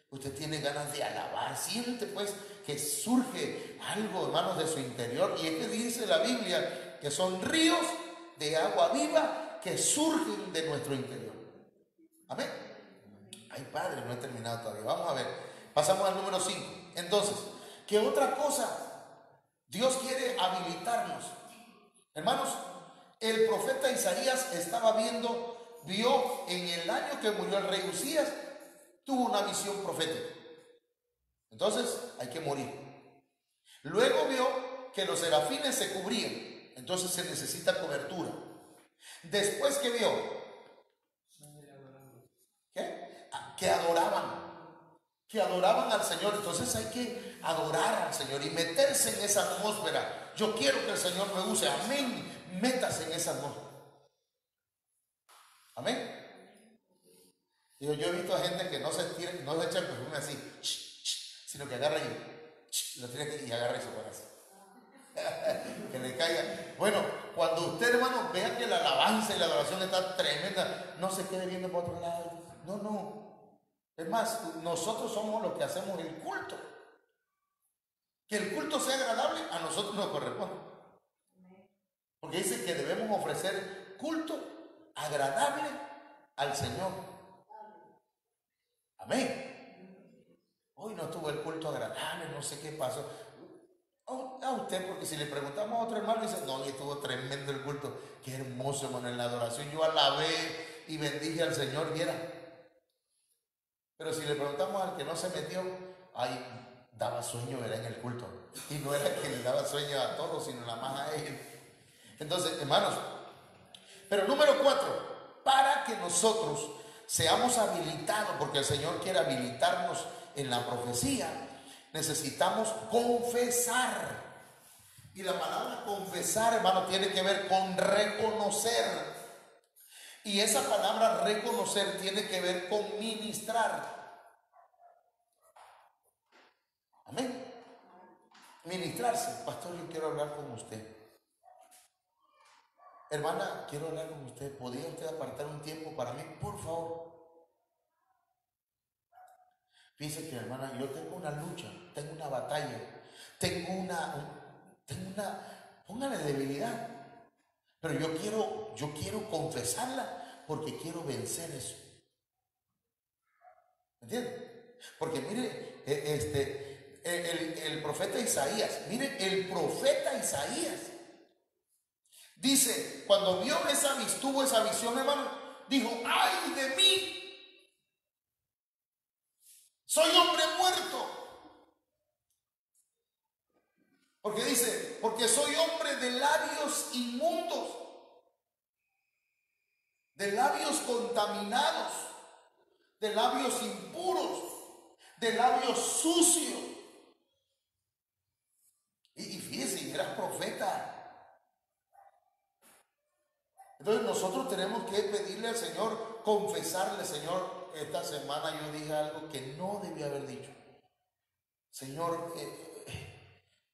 Usted tiene ganas de alabar, siente pues que surge algo, hermanos, de su interior. Y es que dice la Biblia que son ríos de agua viva que surgen de nuestro interior. Amén. Ay, Padre, no he terminado todavía. Vamos a ver, pasamos al número 5. Entonces, ¿qué otra cosa? Dios quiere habilitarnos. Hermanos, el profeta Isaías vio en el año que murió el rey Usías, tuvo una visión profética. Entonces hay que morir. Luego vio que los serafines se cubrían, entonces se necesita cobertura. Después que vio que adoraban al Señor, entonces hay que adorar al Señor y meterse en esa atmósfera. Yo quiero que el Señor me use, amén. Métase en esa atmósfera. Amén. Yo he visto a gente que no se echa el perfume así, sino que agarra y lo tiene y agarra y se pone así. Que le caiga. Bueno, cuando usted, hermano, vea que la alabanza y la adoración está tremenda, no se quede viendo por otro lado. No. Es más, nosotros somos los que hacemos el culto. Que el culto sea agradable, a nosotros nos corresponde. Porque dice que debemos ofrecer culto agradable al Señor. Amén. estuvo el culto agradable, no sé qué pasó. A usted, porque si le preguntamos a otro hermano, dice, no, y estuvo tremendo el culto. Qué hermoso, hermano, en la adoración yo alabé y bendije al Señor, viera. Pero si le preguntamos al que no se metió, ay, daba sueño, era en el culto. Y no era que le daba sueño a todos, sino nada más a él. Entonces, hermanos, pero número 4, para que nosotros seamos habilitados, porque el Señor quiere habilitarnos en la profecía, necesitamos confesar. Y la palabra confesar, hermano, tiene que ver con reconocer. Y esa palabra reconocer tiene que ver con ministrar. Amén. Ministrarse. Pastor, yo quiero hablar con usted. Hermana, quiero hablar con usted. ¿Podría usted apartar un tiempo para mí? Por favor. Fíjese que, hermana, yo tengo una lucha, tengo una batalla, tengo una, póngale debilidad. Pero yo quiero confesarla porque quiero vencer eso. ¿Entiende? Porque mire, el profeta Isaías, mire, el profeta Isaías dice, cuando tuvo esa visión, hermano, dijo, ¡ay de mí! Soy hombre muerto. Porque dice, porque soy hombre de labios inmundos, de labios contaminados, de labios impuros, de labios sucios. Y fíjese, eras profeta. Entonces nosotros tenemos que pedirle al Señor, confesarle, Señor, esta semana yo dije algo que no debía haber dicho. Señor,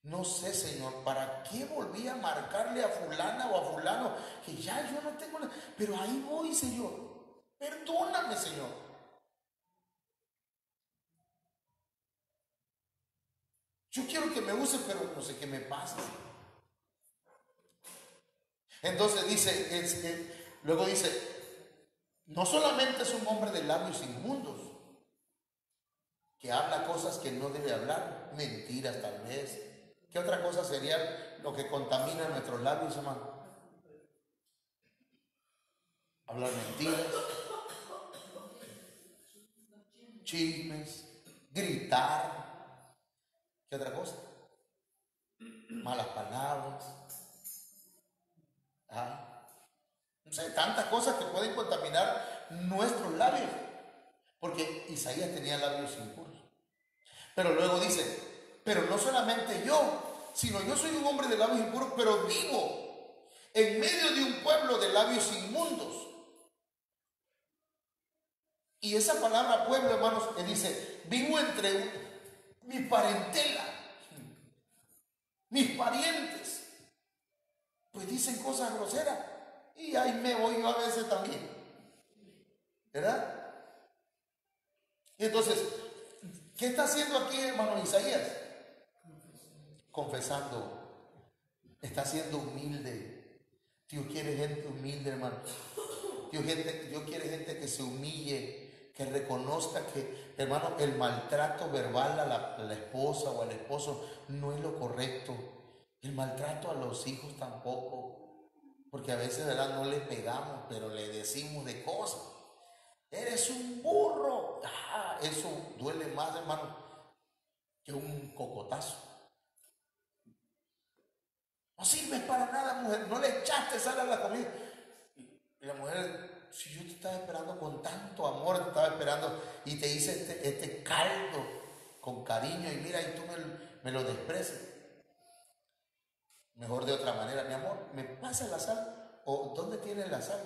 no sé, Señor, ¿para qué volví a marcarle a fulana o a fulano? Que ya yo no tengo nada. Pero ahí voy, Señor. Perdóname, Señor. Yo quiero que me use, pero no sé qué me pasa. Entonces luego dice, no solamente es un hombre de labios inmundos, que habla cosas que no debe hablar, mentiras tal vez. ¿Qué otra cosa sería lo que contamina nuestros labios, hermano? Hablar mentiras, chismes, gritar. ¿Qué otra cosa? Malas palabras. No sé, tantas cosas que pueden contaminar nuestros labios. Porque Isaías tenía labios impuros. Pero luego dice, pero no solamente yo, sino yo soy un hombre de labios impuros, pero vivo en medio de un pueblo de labios inmundos. Y esa palabra pueblo, hermanos, que dice, vivo entre mi parentela, mis parientes, pues dicen cosas groseras. Y ahí me voy yo a veces también, ¿verdad? Y entonces, ¿qué está haciendo aquí, hermano Isaías? Confesando. Está siendo humilde. Dios quiere gente humilde, hermano. Dios quiere gente que se humille, que reconozca que, hermano, el maltrato verbal a la esposa o al esposo no es lo correcto. El maltrato a los hijos tampoco. Porque a veces, ¿verdad?, no le pegamos, pero le decimos de cosas. Eres un burro. Eso duele más, hermano, que un cocotazo. No sirves para nada, mujer. No le echaste sal a la comida. Y la mujer, si yo te estaba esperando con tanto amor, te estaba esperando y te hice este caldo con cariño y mira, y tú me lo desprecias. Mejor de otra manera, mi amor, ¿me pasa la sal? ¿O dónde tienes la sal?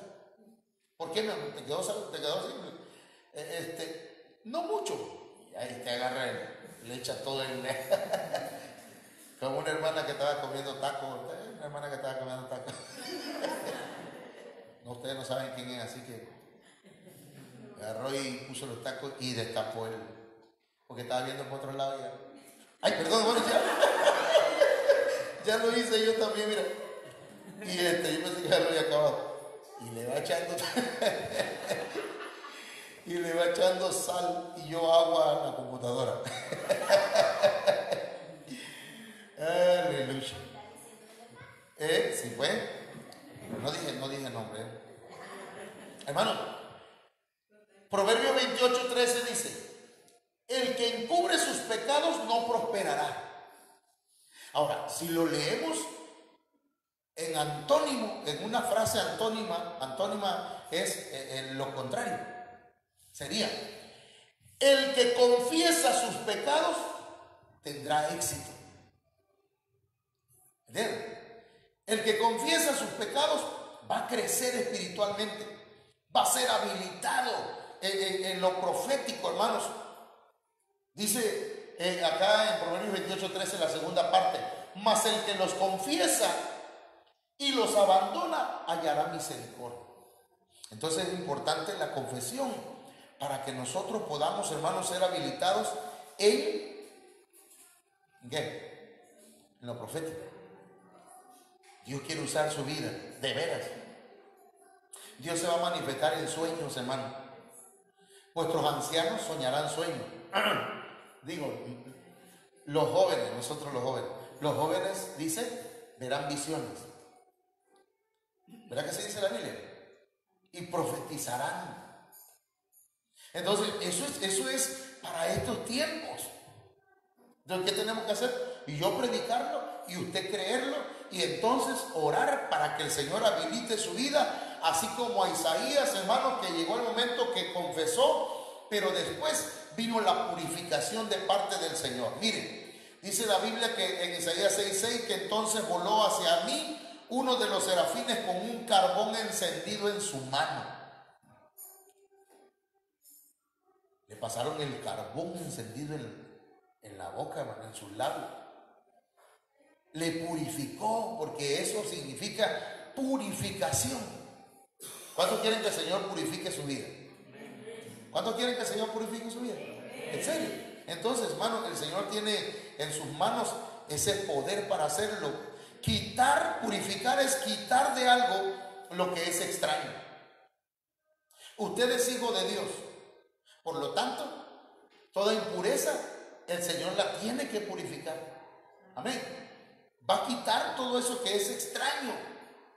¿Por qué, mi amor? ¿Te quedó sal? ¿Te quedó así? No mucho. Y ahí te agarra, le echa todo el... Como una hermana que estaba comiendo tacos. No, ustedes no saben quién es, así que agarró y puso los tacos y destapó porque estaba viendo por otro lado ya. Ay, perdón, bueno, ya lo hice yo también, mira. Y yo pensé que ya lo había acabado. Y le va echando sal y yo agua a la computadora. Aleluya. Sí fue. No dije nombre. Hermano, Proverbio 28:13 dice: el que encubre sus pecados no prosperará. Ahora, si lo leemos en antónimo, en una frase antónima es lo contrario. Sería: el que confiesa sus pecados tendrá éxito. ¿Entienden? El que confiesa sus pecados va a crecer espiritualmente, va a ser habilitado en lo profético, hermanos. Dice acá en Proverbios 28:13, la segunda parte: mas el que los confiesa y los abandona hallará misericordia. Entonces es importante la confesión para que nosotros podamos, hermanos, ser habilitados en lo profético. Dios quiere usar su vida, de veras. Dios se va a manifestar en sueños, hermano. Vuestros ancianos soñarán sueños. Digo, los jóvenes, nosotros los jóvenes dicen, verán visiones. ¿Verdad que se dice la Biblia? Y profetizarán. Entonces, eso es para estos tiempos. Entonces, ¿qué tenemos que hacer? Y yo predicarlo y usted creerlo, y entonces orar para que el Señor habilite su vida, así como a Isaías, hermanos, que llegó el momento que confesó, pero después vino la purificación de parte del Señor. Miren, dice la Biblia que en Isaías 6:6 que entonces voló hacia mí uno de los serafines con un carbón encendido en su mano. Le pasaron el carbón encendido en la boca, hermano, en sus labios. Le purificó, porque eso significa purificación. ¿Cuántos quieren que el Señor purifique su vida? ¿Cuántos quieren que el Señor purifique su vida? ¿En serio? Entonces, hermano, el Señor tiene en sus manos ese poder para hacerlo. Quitar, purificar es quitar de algo lo que es extraño. Usted es hijo de Dios. Por lo tanto, toda impureza el Señor la tiene que purificar. Amén. Va a quitar todo eso que es extraño,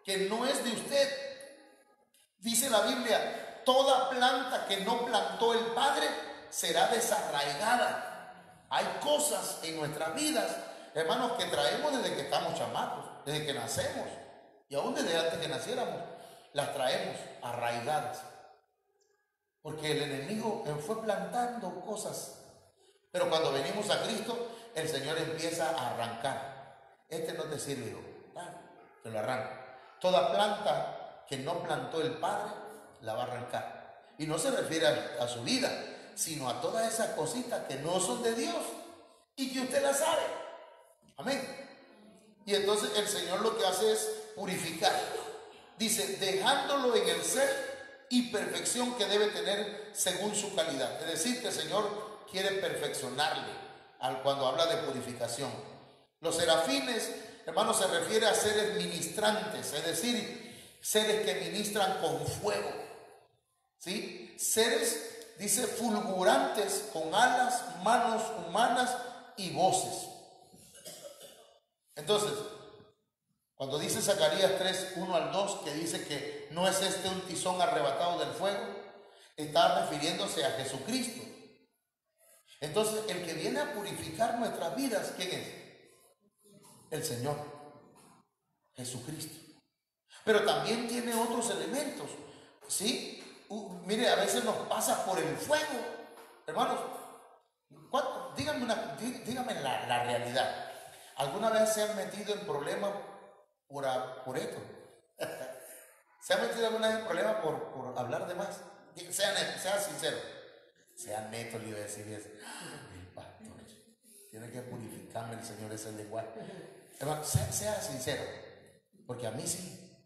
que no es de usted. Dice la Biblia: toda planta que no plantó el Padre será desarraigada. Hay cosas en nuestras vidas, hermanos, que traemos desde que estamos chamacos, desde que nacemos, y aún desde antes que naciéramos, las traemos arraigadas. Porque el enemigo fue plantando cosas. Pero cuando venimos a Cristo, el Señor empieza a arrancar. Este no te sirve, hijo. Te lo arranca. Toda planta que no plantó el Padre, la va a arrancar. Y no se refiere a su vida, sino a todas esas cositas que no son de Dios y que usted las sabe. Amén. Y entonces el Señor lo que hace es purificar. Dice, dejándolo en el ser y perfección que debe tener según su calidad. Es decir, que el Señor quiere perfeccionarle cuando habla de purificación. Los serafines, hermanos, se refiere a seres ministrantes, es decir, seres que ministran con fuego. ¿Sí? Seres, dice, fulgurantes, con alas, manos humanas y voces. Entonces, cuando dice Zacarías 3:1-2, que dice que no es este un tizón arrebatado del fuego, está refiriéndose a Jesucristo. Entonces, el que viene a purificar nuestras vidas, ¿quién es? El Señor Jesucristo. Pero también tiene otros elementos, ¿sí? Mire, a veces nos pasa por el fuego, hermanos. Díganme la realidad. ¿Alguna vez se han metido en problemas por esto? ¿Se han metido alguna vez en problemas por hablar de más? Sea sincero. Sea neto, le iba a decir eso. El pastor tiene que purificarme el Señor ese lenguaje. Hermano, sea sincero, porque a mí sí.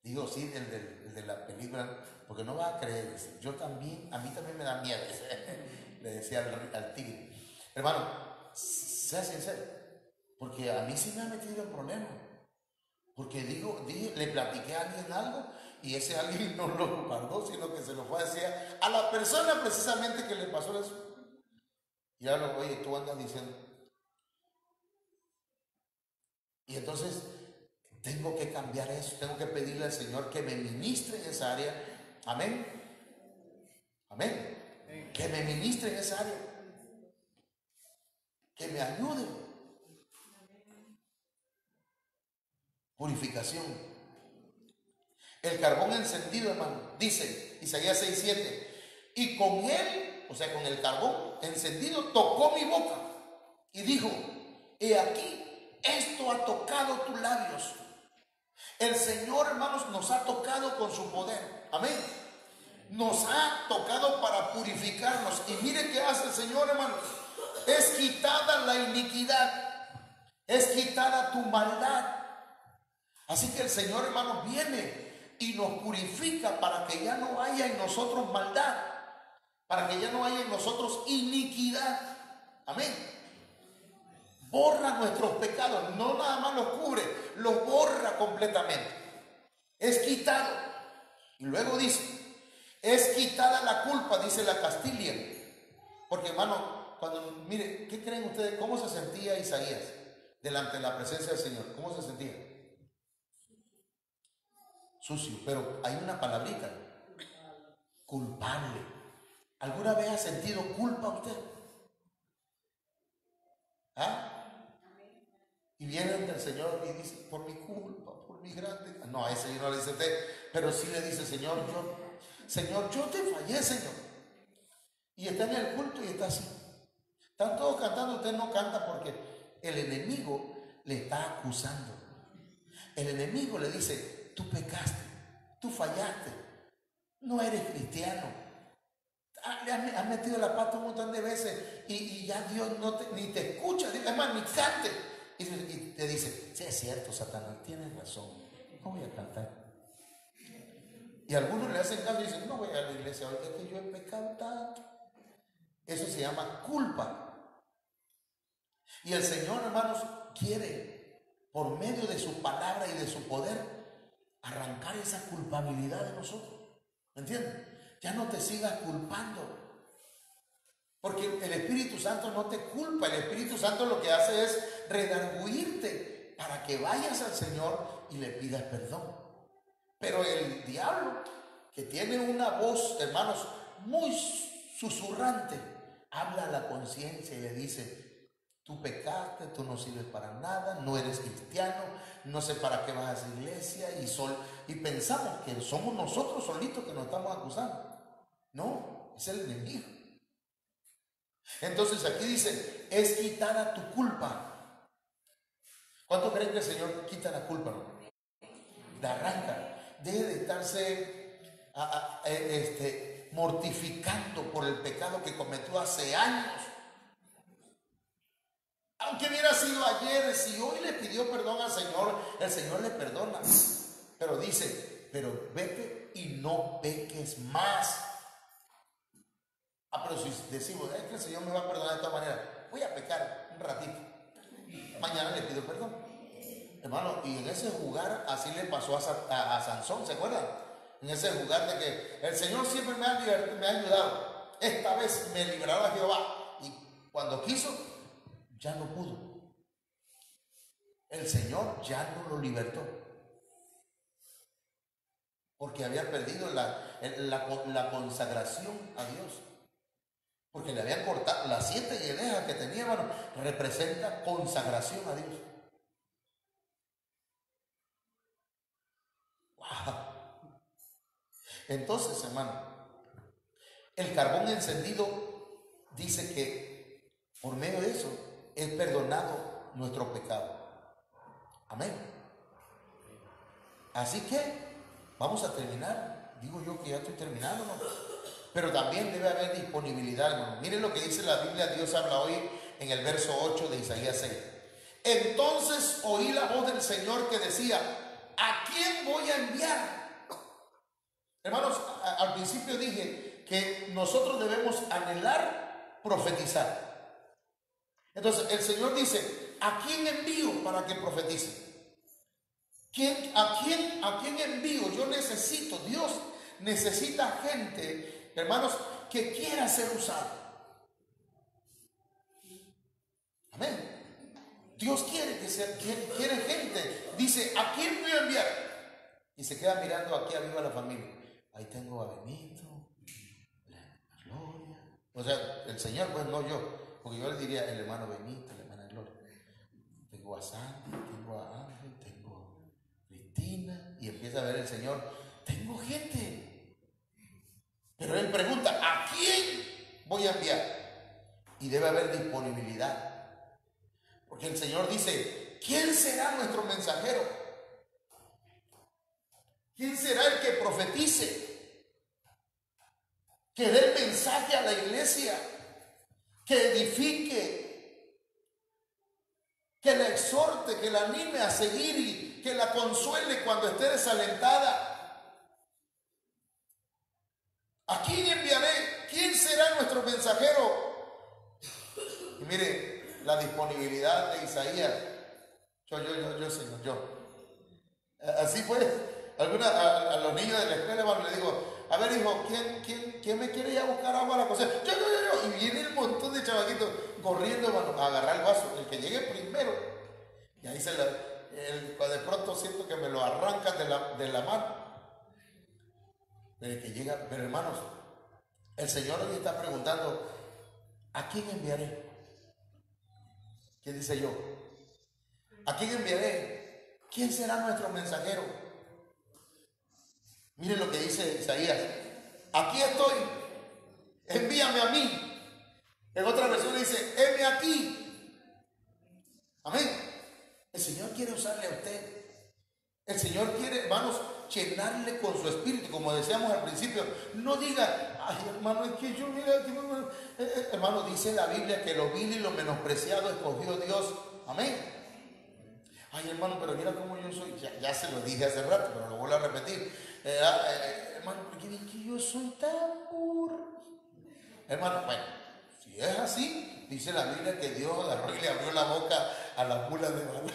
Digo sí, el de la película, porque no va a creer. Yo también, a mí también me da miedo. Le decía al tigre. Hermano, sea sincero, porque a mí sí me ha metido en problemas. Porque le platiqué a alguien algo Y ese alguien no lo guardó, sino que se lo fue a decir a la persona precisamente que le pasó eso. Y ahora, oye, tú andas diciendo. Y entonces tengo que cambiar eso, tengo que pedirle al Señor que me ministre en esa área. Amén. Amén. Que me ministre en esa área. Que me ayude. Purificación. El carbón encendido, hermano, dice Isaías 6:7, y con él, o sea, con el carbón encendido, tocó mi boca y dijo: he aquí, esto ha tocado tus labios. El Señor, hermanos, nos ha tocado con su poder. Amén. Nos ha tocado para purificarnos. Y mire qué hace el Señor, hermanos. Es quitada la iniquidad, es quitada tu maldad. Así que el Señor, hermano, viene y nos purifica para que ya no haya en nosotros maldad, para que ya no haya en nosotros iniquidad. Amén. Borra nuestros pecados, no nada más los cubre, los borra completamente. Es quitado. Y luego dice: es quitada la culpa, dice la Castilla. Porque, hermano, cuando, mire, ¿qué creen ustedes? ¿Cómo se sentía Isaías delante de la presencia del Señor? ¿Cómo se sentía? Sucio, pero hay una palabrita: culpable. ¿Alguna vez ha sentido culpa usted? ¿Ah? Y viene ante el Señor y dice: por mi culpa, por mi grande. No, a ese Señor no le dice usted, pero sí le dice: Señor, yo te fallé, Señor. Y está en el culto y está así. Están todos cantando, usted no canta porque el enemigo le está acusando. El enemigo le dice: tú pecaste, tú fallaste, no eres cristiano. Le has metido la pata un montón de veces y ya Dios ni te escucha, además ni cante. Y te dice: sí, es cierto, Satanás, tienes razón, no voy a cantar. Y algunos le hacen caso y dicen: no voy a la iglesia, oye, es que yo he pecado tanto. Eso se llama culpa. Y el Señor, hermanos, quiere, por medio de su palabra y de su poder, arrancar esa culpabilidad de nosotros. ¿Me entiendes? Ya no te sigas culpando. Porque el Espíritu Santo no te culpa. El Espíritu Santo lo que hace es redarguirte para que vayas al Señor y le pidas perdón. Pero el diablo, que tiene una voz, hermanos, muy susurrante, habla a la conciencia y le dice: tú pecaste, tú no sirves para nada, no eres cristiano, no sé para qué vas a esa iglesia. Y pensamos que somos nosotros solitos que nos estamos acusando. No, es el enemigo. Entonces aquí dice: es quitada tu culpa. ¿Cuánto creen que el Señor quita la culpa? ¿No? La arranca. Deje de estarse mortificando por el pecado que cometió hace años. Aunque hubiera sido ayer, si hoy le pidió perdón al Señor, el Señor le perdona. Pero dice: pero vete y no peques más. Pero si decimos: es que el Señor me va a perdonar de esta manera, voy a pecar un ratito, mañana le pido perdón. Hermano, y en ese jugar así le pasó a Sansón, ¿se acuerdan? En ese jugar de que el Señor siempre me ha ayudado, esta vez me librará Jehová. Y cuando quiso, ya no pudo. El Señor ya no lo libertó, porque había perdido la consagración a Dios. Porque le habían cortado las 7 guedejas que tenía, hermano, representa consagración a Dios. Wow. Entonces, hermano, el carbón encendido dice que por medio de eso es perdonado nuestro pecado. Amén. Así que vamos a terminar. Digo yo que ya estoy terminando, ¿no? Pero también debe haber disponibilidad, hermano. Miren lo que dice la Biblia. Dios habla hoy en el verso 8 de Isaías 6. Entonces oí la voz del Señor que decía: ¿a quién voy a enviar? Hermanos, al principio dije que nosotros debemos anhelar profetizar. Entonces el Señor dice: ¿a quién envío para que profetice? ¿A quién envío? Yo necesito, Dios necesita gente, hermanos, que quiera ser usado. Amén. Dios quiere quiere gente. Dice, ¿a quién voy a enviar? Y se queda mirando aquí arriba a la familia. Ahí tengo a Benito, a Gloria. O sea, el Señor, pues no yo. Porque yo le diría el hermano Benito, la hermana Gloria. Tengo a Sandy, tengo a Ángel, tengo a Cristina. Y empieza a ver el Señor, tengo gente. Pero Él pregunta, ¿a quién voy a enviar? Y debe haber disponibilidad. Porque el Señor dice, ¿quién será nuestro mensajero? ¿Quién será el que profetice? Que dé el mensaje a la iglesia, que edifique, que la exhorte, que la anime a seguir y que la consuele cuando esté desalentada. ¿A quién enviaré? ¿Quién será nuestro mensajero? Y mire, la disponibilidad de Isaías. Yo, Señor, yo. Así fue. A los niños de la escuela, hermano, le digo, a ver, hijo, ¿quién me quiere ir a buscar agua a la cocina? Yo. Y viene el montón de chavaquitos corriendo, hermano, a agarrar el vaso, el que llegue primero. Y ahí de pronto siento que me lo arrancan de la mano. Desde que llega, pero hermanos, el Señor hoy está preguntando, ¿a quién enviaré? ¿Qué dice yo? ¿A quién enviaré? ¿Quién será nuestro mensajero? Miren lo que dice Isaías. Aquí estoy, envíame a mí. En otra versión dice, heme aquí. Amén. El Señor quiere usarle a usted. El Señor quiere, hermanos, llenarle con su espíritu. Como decíamos al principio, no diga, ay hermano, es que yo, mira, hermano, dice la Biblia que lo vil y lo menospreciado escogió Dios. Amén. Ay hermano, pero mira cómo yo soy. Ya se lo dije hace rato, pero lo vuelvo a repetir. Hermano, porque es que yo soy tan burro. Hermano, bueno, si es así, dice la Biblia que Dios agarró y le abrió la boca a la mula de Balaam.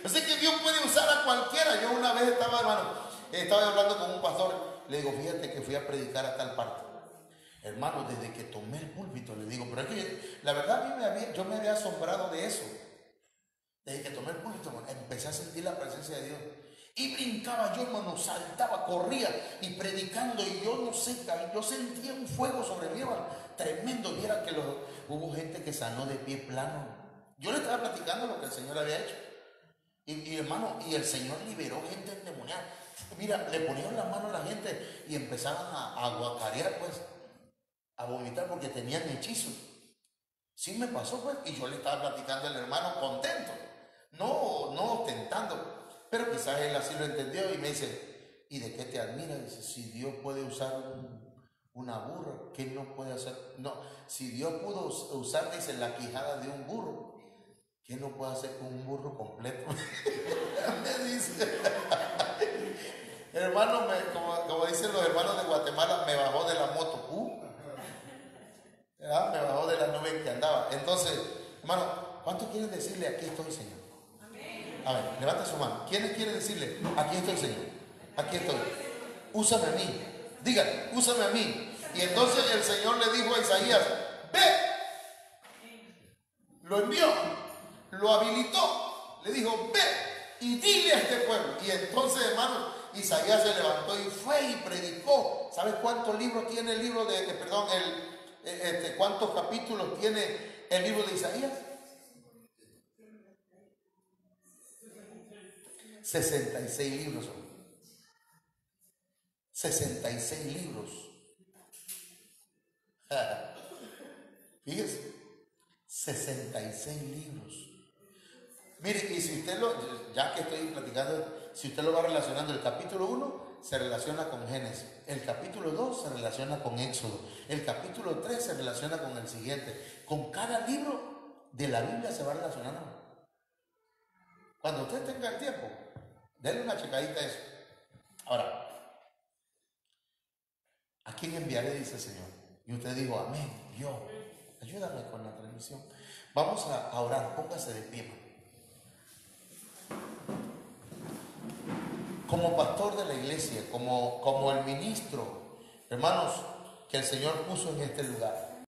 Así que Dios puede usar a cualquiera. Yo una vez estaba hablando con un pastor. Le digo, fíjate que fui a predicar a tal parte. Hermano, desde que tomé el púlpito, le digo, pero es que la verdad yo me había asombrado de eso. Desde que tomé el púlpito, empecé a sentir la presencia de Dios. Y brincaba yo, hermano, saltaba, corría y predicando. Y yo no sé, yo sentía un fuego sobre mí, hermano, tremendo. Viera que hubo gente que sanó de pie plano. Yo le estaba platicando lo que el Señor había hecho. Y hermano, y el Señor liberó gente endemoniada. Mira, le ponían la mano a la gente y empezaban a guacarear, pues, a vomitar porque tenían hechizos. Sí me pasó, pues, y yo le estaba platicando al hermano contento, no ostentando. Pero quizás él así lo entendió y me dice, ¿y de qué te admira? Dice, si Dios puede usar una burra, ¿qué no puede hacer? No, si Dios pudo usar, dice, la quijada de un burro, ¿qué no puede hacer con un burro completo? Me dice, hermano, como dicen los hermanos de Guatemala, me bajó de la moto, me bajó de la nube que andaba. Entonces, hermano, ¿cuántos quieren decirle, aquí estoy, Señor? A ver, levanta su mano. ¿Quiénes quieren decirle, aquí estoy, Señor? Aquí estoy. Úsame a mí. Digan, úsame a mí. Y entonces el Señor le dijo a Isaías, ve. Lo envió, lo habilitó. Le dijo, ve y dile a este pueblo. Y entonces, hermano, Isaías se levantó y fue y predicó. ¿Sabes cuántos libros tiene el libro cuántos capítulos tiene el libro de Isaías? 66 libros son. 66 libros. Fíjese, 66 libros. Mire, y si usted ya que estoy platicando, si usted lo va relacionando, el capítulo 1 se relaciona con Génesis, el capítulo 2 se relaciona con Éxodo, el capítulo 3 se relaciona con el siguiente. Con cada libro de la Biblia se va relacionando. Cuando usted tenga el tiempo, denle una checadita a eso. Ahora, ¿a quién enviaré? Dice el Señor. Y usted dijo, amén, Dios, ayúdame con la transmisión. Vamos a orar, póngase de pie. como pastor de la iglesia, como el ministro, hermanos, que el Señor puso en este lugar.